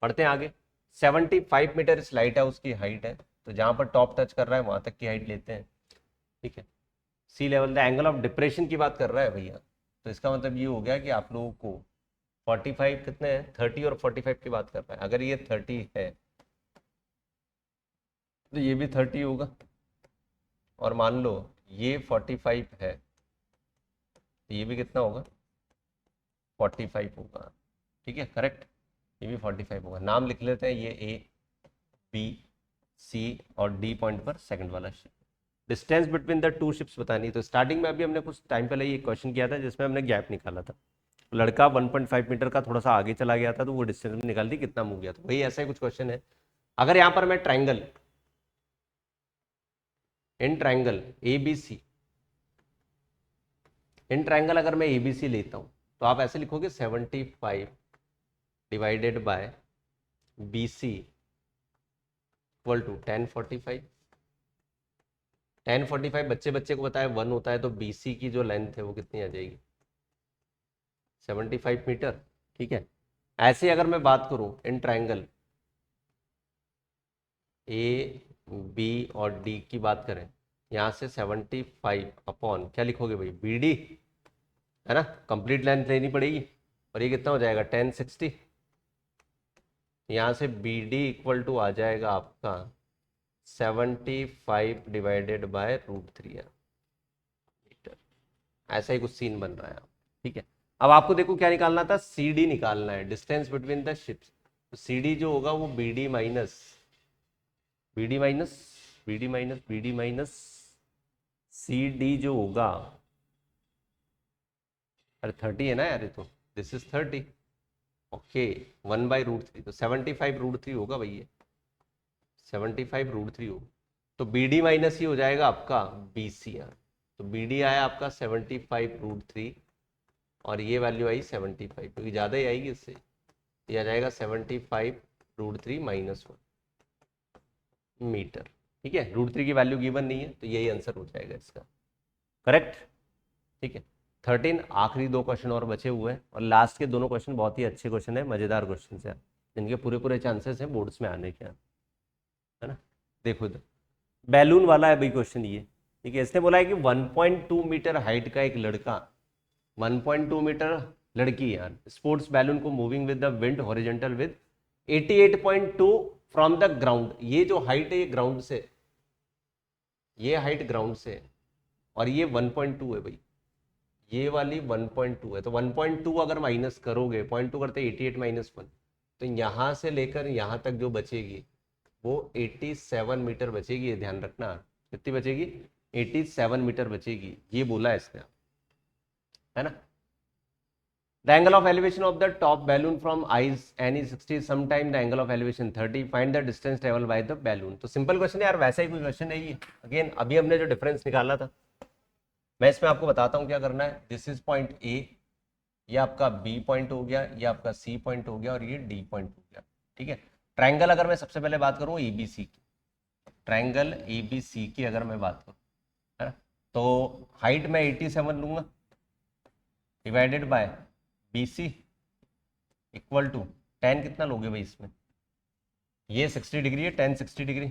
पढ़ते हैं आगे। 75 मीटर इस लाइट हाउस की हाइट है, तो जहाँ पर टॉप टच कर रहा है वहां तक की हाइट लेते हैं। ठीक है, sea level the angle of depression की बात कर रहा है भैया, तो इसका मतलब ये हो गया कि आप लोगों को 45 कितने हैं, 30 और 45 की बात कर रहा है। अगर ये 30 है तो ये भी 30 होगा, और मान लो ये 45 है तो ये भी कितना होगा 45 होगा। ठीक है, करेक्ट, ये भी 45 होगा। नाम लिख लेते हैं, ये ए बी सी और डी पॉइंट पर सेकंड वाला ship. Distance between the two ships बतानी, तो स्टार्टिंग में अभी हमने कुछ टाइम पहले ये क्वेश्चन किया था जिसमें हमने गैप निकाला था। लड़का 1.5 मीटर का थोड़ा सा आगे चला गया था, तो वो डिस्टेंस में निकाल दी कितना मूव गया, तो वही ऐसा ही कुछ क्वेश्चन है। अगर यहाँ पर मैं triangle, in triangle A B C, in triangle अगर मैं ए बी सी लेता हूँ तो आप ऐसे लिखोगे 75 divided by B C equal to 1045। 1045 बच्चे बच्चे को बताया 1 होता है, तो बी सी की जो लेंथ है वो कितनी आ जाएगी 75 मीटर। ठीक है, ऐसे अगर मैं बात करूं इन ट्राइंगल ए बी और डी की बात करें, यहाँ से 75 अपॉन क्या लिखोगे भाई बी डी, है ना, कंप्लीट लेंथ लेनी पड़ेगी, और ये कितना हो जाएगा 1060। यहाँ से बी डी इक्वल टू आ जाएगा आपका 75 डिवाइडेड बाय √3 मीटर। ऐसा ही कुछ सीन बन रहा है। ठीक है, अब आपको देखो क्या निकालना था, सी डी निकालना है, डिस्टेंस बिटवीन द शिप्स। तो सी डी जो होगा वो B D minus B D minus B D minus B D minus C D जो होगा, अरे 30 है ना यार, ये तो दिस इज 30, ओके 1/√3 तो 75√3 होगा भैया, 75√3 होगा। तो बी डी माइनस ही हो जाएगा आपका बी सी आर। तो बी डी आया आपका 75√3 और ये वैल्यू आई 75, क्योंकि ज़्यादा ही आएगी इससे। ये आ जाएगा 75√3 -1 मीटर। ठीक है, √3 की वैल्यू गिवन नहीं है तो यही आंसर हो जाएगा इसका, करेक्ट। ठीक है, 13 आखिरी 2 क्वेश्चन और बचे हुए हैं, और लास्ट के दोनों क्वेश्चन बहुत ही अच्छे क्वेश्चन है, मजेदार क्वेश्चन है, जिनके पूरे पूरे चांसेस हैं बोर्ड्स में आने के, है ना। देखो इधर बैलून वाला है भाई क्वेश्चन ये। ठीक है, इसने बोला है कि 1.2 मीटर हाइट का एक लड़का, 1.2 मीटर लड़की यार, स्पोर्ट्स बैलून को moving with the wind horizontal with 88.2 from the ground. ये जो हाइट है ये ग्राउंड से, ये हाइट ग्राउंड से है, और ये 1.2 है भाई, ये वाली 1.2 है। तो 1.2 अगर माइनस करोगे, 0.2 करते 88 -1, तो यहाँ से लेकर यहाँ तक जो बचेगी वो 87 मीटर बचेगी। ये ध्यान रखना, कितनी बचेगी, 87 मीटर बचेगी, ये बोला है इसने, है ना। The angle of elevation of the top balloon from eyes n is 60, sometime the angle of elevation 30, find the distance traveled by the balloon। तो सिंपल क्वेश्चन है यार, वैसा ही कोई क्वेश्चन नहीं है। अगेन अभी हमने जो डिफरेंस निकाला था, मैं इसमें आपको बताता हूँ क्या करना है। दिस इज पॉइंट ए, ये आपका बी पॉइंट हो गया, ये आपका सी पॉइंट हो गया, और ये डी पॉइंट हो गया। ठीक है, ट्रायंगल अगर मैं सबसे पहले बात करूँ एबीसी की, ट्रायंगल एबीसी की अगर मैं बात करूँ, है ना, तो हाइट मैं 87 लूंगा divided by BC equal to tan कितना लोगे भाई इसमें, ये 60 डिग्री है, tan 60 डिग्री।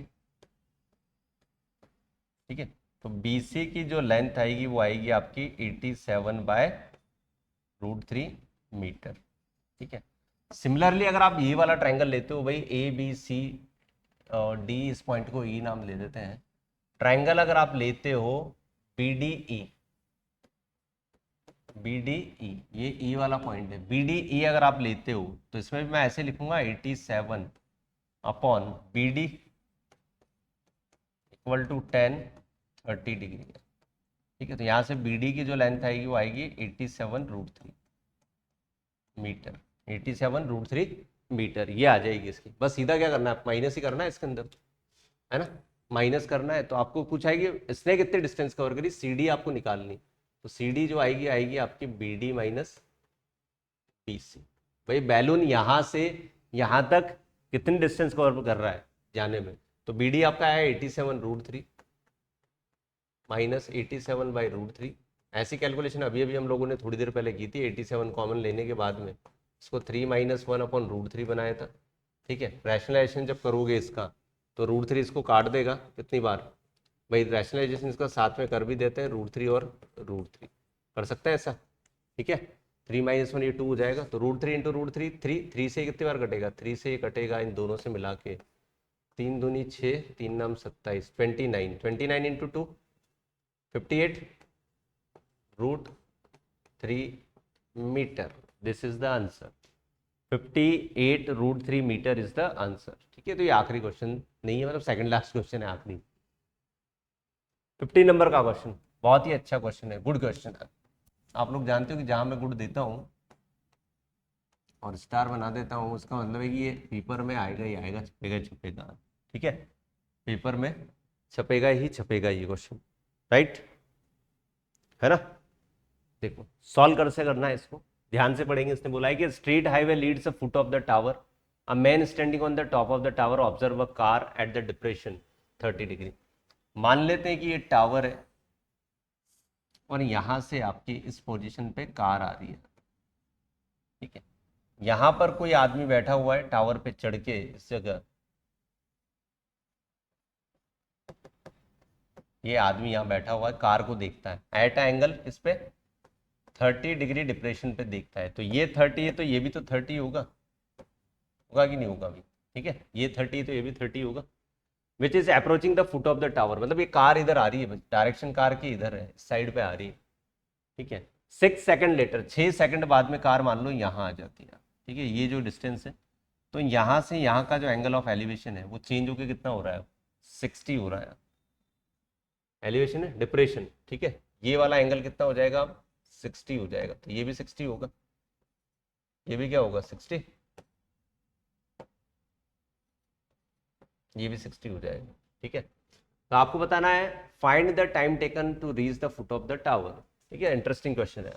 ठीक है, तो BC की जो लेंथ आएगी वो आएगी आपकी 87/√3 मीटर। ठीक है, सिमिलरली अगर आप ये वाला ट्रायंगल लेते हो भाई, ABC और D, इस पॉइंट को E नाम ले देते हैं। ट्रायंगल अगर आप लेते हो BDE, BDE, ये E वाला पॉइंट है, BDE अगर आप लेते हो तो इसमें भी मैं ऐसे लिखूंगा 87/BD equal to tan 30 degree. ठीक है, तो यहाँ से BD की जो लेंथ आएगी वो आएगी 87√3 मीटर, 87√3 मीटर ये आ जाएगी इसकी। बस सीधा क्या करना है, माइनस ही करना है इसके अंदर, है ना, माइनस करना है। तो आपको पूछाएगी इसने कितने डिस्टेंस कवर करी, CD आपको निकालनी, तो CD जो आएगी आएगी आपकी BD माइनस BC। भाई बैलून यहाँ से यहाँ तक कितनी डिस्टेंस कवर कर रहा है जाने में, तो BD आपका आया 87√3 माइनस 87/√3। ऐसी कैलकुलेशन अभी अभी हम लोगों ने थोड़ी देर पहले की थी, 87 कॉमन लेने के बाद में इसको 3 - 1/√3 बनाया था। ठीक है, रैशनलाइजेशन जब करोगे इसका तो √3 इसको काट देगा कितनी बार, भाई रैशनलाइजेशन इसका साथ में कर भी देते हैं, √3 और √3 कर सकते हैं ऐसा। ठीक है, 3 - 1 ये 2 हो जाएगा, तो √3 × √3 3 से कितनी बार कटेगा, 3 से ये कटेगा, इन दोनों से मिला के 3 दूनी 6, 3 नाम 27, 29, 29 × 2 58√3 metre. This is the answer, 58√3 metre is the answer. ठीक है, तो ये आखिरी क्वेश्चन नहीं है, मतलब सेकंड लास्ट क्वेश्चन है, आखिरी 50 नंबर का क्वेश्चन। बहुत ही अच्छा क्वेश्चन है, गुड क्वेश्चन है। आप लोग जानते हो कि जहां मैं गुड देता हूं और स्टार बना देता हूं, उसका मतलब है कि ये पेपर में आएगा ही आएगा, छपेगा छपेगा। ठीक है, पेपर में छपेगा ही छपेगा ये क्वेश्चन, राइट, है ना। देखो सॉल्व कर से करना है इसको, ध्यान से पढ़ेंगे। इसने बोला है कि street highway leads a foot of the tower, a man standing on the top of the tower observe a car at the depression 30 degree. मान लेते हैं कि ये टावर है और यहां से आपकी इस पोजीशन पे कार आ रही है। ठीक है, यहां पर कोई आदमी बैठा हुआ है टावर पे चढ़ के, इस जगह ये आदमी यहाँ बैठा हुआ है, कार को देखता है एट एंगल इस पे 30 डिग्री डिप्रेशन पे देखता है। तो ये 30 है तो ये भी तो 30 होगा, होगा कि नहीं होगा अभी। ठीक है, ये 30 तो ये भी 30 होगा, which is approaching the foot of the tower, मतलब ये कार इधर आ रही है, डायरेक्शन कार की इधर है, इस साइड पे आ रही है। ठीक है, 6 सेकंड लेटर, 6 सेकंड बाद में कार मान लो यहाँ आ जाती है। ठीक है, ये जो डिस्टेंस है, तो यहाँ से यहाँ का जो एंगल ऑफ एलिवेशन है वो चेंज होकर कितना हो रहा है, 60 हो रहा है। एलिवेशन है डिप्रेशन। ठीक है, ये वाला एंगल कितना हो जाएगा अब, 60 हो जाएगा, तो ये भी 60 होगा। ये भी क्या होगा 60, ये भी 60 हो जाएगा। ठीक है, तो आपको बताना है find the time taken to reach the foot of the tower. ठीक है, इंटरेस्टिंग क्वेश्चन है,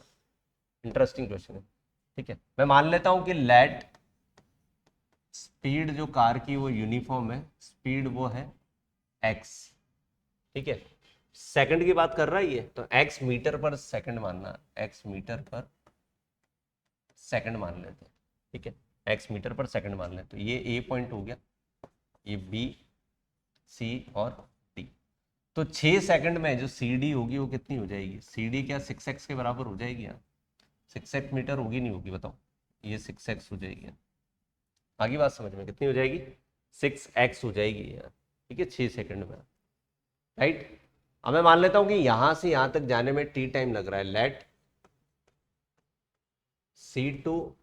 इंटरेस्टिंग क्वेश्चन है। ठीक है, मैं मान लेता हूं कि लेट स्पीड जो कार की वो यूनिफॉर्म है, स्पीड वो है x। ठीक है, सेकंड की बात कर रहा है ये, तो x मीटर पर सेकंड मानना, x मीटर पर सेकंड मान लेते हैं। ठीक है, x मीटर पर सेकंड मान लेते, तो ये a पॉइंट हो गया, ये b, c और d। तो 6 सेकंड में जो CD होगी वो कितनी हो जाएगी, CD क्या 6x के बराबर हो जाएगी यार, 6x मीटर होगी नहीं होगी बताओ, ये 6x हो जाएगी। आगे बात समझ में, कितनी हो जाएगी 6x हो जाएगी यार। ठीक है, 6 सेकंड में, राइट। अब मैं मान लेता हूं कि यहां से यहां तक जाने में t टाइम लग रहा है, लेट C टू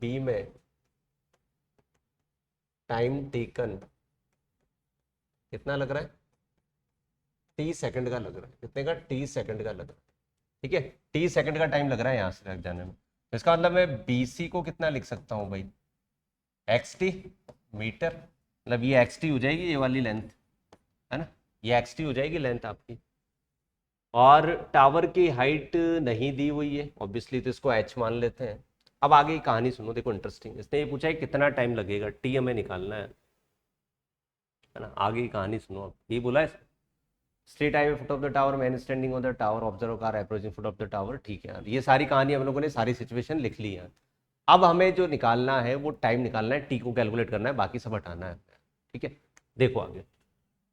B में टाइम टेकन कितना लग रहा है, t सेकंड का लग रहा है, कितने का, t सेकंड का लग रहा है। ठीक है, t सेकंड का टाइम लग रहा है यहां से तक जाने में, तो इसका मतलब मैं BC को कितना लिख सकता हूं भाई, xt मीटर, मतलब ये xt हो जाएगी ये वाली लेंथ, है ना, ये xt हो जाएगी लेंथ आपकी। और टावर की हाइट नहीं दी हुई है ऑब्वियसली, तो इसको h मान लेते हैं। अब आगे की कहानी सुनो, देखो इंटरेस्टिंग, इसने ये पूछा है कितना टाइम लगेगा, t हमें निकालना है ना। आगे की कहानी सुनो, अब ये बोला है straight highway foot of the tower, man standing on the tower, observe car approaching foot of the tower. ठीक है यार, ये सारी कहानी हम लोगों ने सारी सिचुएशन लिख ली है। अब हमें जो निकालना है वो टाइम निकालना है, टी को कैलकुलेट करना है, बाकी सब हटाना है। ठीक है, देखो आगे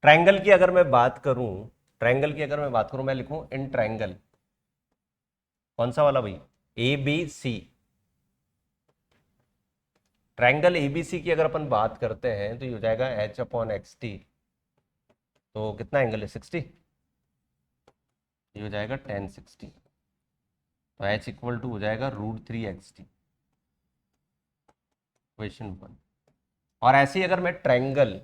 ट्रायंगल की अगर मैं बात करूं, ट्रायंगल की अगर मैं बात करूं, मैं लिखूं इन ट्रायंगल, कौन सा वाला भाई, ABC, ट्रायंगल ABC की अगर अपन बात करते हैं तो ये हो जाएगा h/xt, तो कितना एंगल है 60, ये हो जाएगा tan 60, तो h इक्वल टू हो जाएगा √3xt, क्वेश्चन 1। और ऐसे ही अगर मैं ट्रायंगल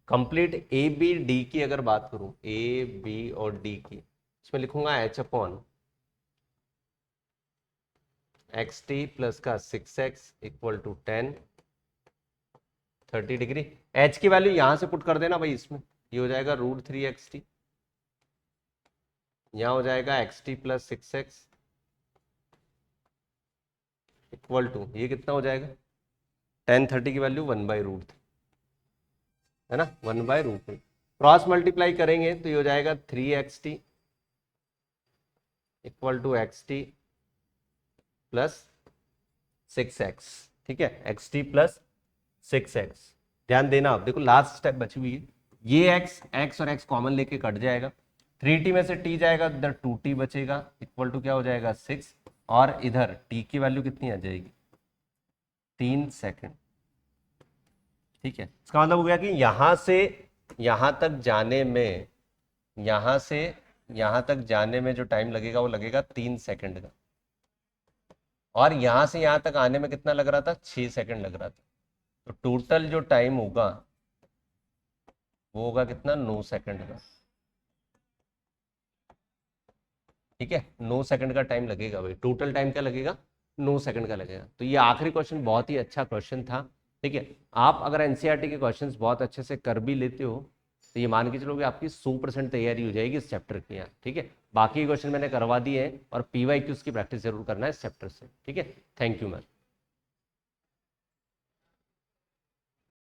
कंप्लीट ABD की अगर बात करूं, AB और D की, इसमें लिखूंगा h/xt प्लस का 6x equal to 10 30 degree. h की वैल्यू यहां से पुट कर देना भाई इसमें, ये हो जाएगा √3xt, यहां हो जाएगा xt plus 6x equal to, ये कितना हो जाएगा, tan 30 की वैल्यू 1/√3, है ना, 1/√3। क्रॉस मल्टीप्लाई करेंगे तो ये हो जाएगा 3xt equal to xt plus 6x। ठीक है, xt प्लस 6x। ध्यान देना, आप देखो लास्ट स्टेप बची हुई है, ये x और x कॉमन लेके कट जाएगा, 3t में से t जाएगा, इधर 2t बचेगा, इक्वल टू क्या हो जाएगा 6, और इधर t की वैल्यू कितनी आ जाएगी 3 सेकंड। ठीक है, इसका मतलब हो गया कि यहां से यहां तक जाने में, यहां से यहां तक जाने में जो टाइम लगेगा वो लगेगा 3 सेकंड का, और यहां से यहां तक आने में कितना लग रहा था, 6 सेकंड लग रहा था, तो टोटल जो टाइम होगा वो होगा कितना, 9 सेकंड का। ठीक है, 9 सेकंड का टाइम लगेगा भाई, टोटल टाइम क्या लगेगा, 9 सेकंड का लगेगा। तो ये आखिरी क्वेश्चन बहुत ही अच्छा क्वेश्चन था। ठीक है, आप अगर एनसीईआरटी के क्वेश्चंस बहुत अच्छे से कर भी लेते हो तो ये मान के चलो कि आपकी 100% तैयारी हो जाएगी इस चैप्टर की यहाँ। ठीक है, बाकी क्वेश्चन मैंने करवा दिए हैं, और PYQs की प्रैक्टिस जरूर करना है इस चैप्टर से। ठीक है, थैंक यू मैम।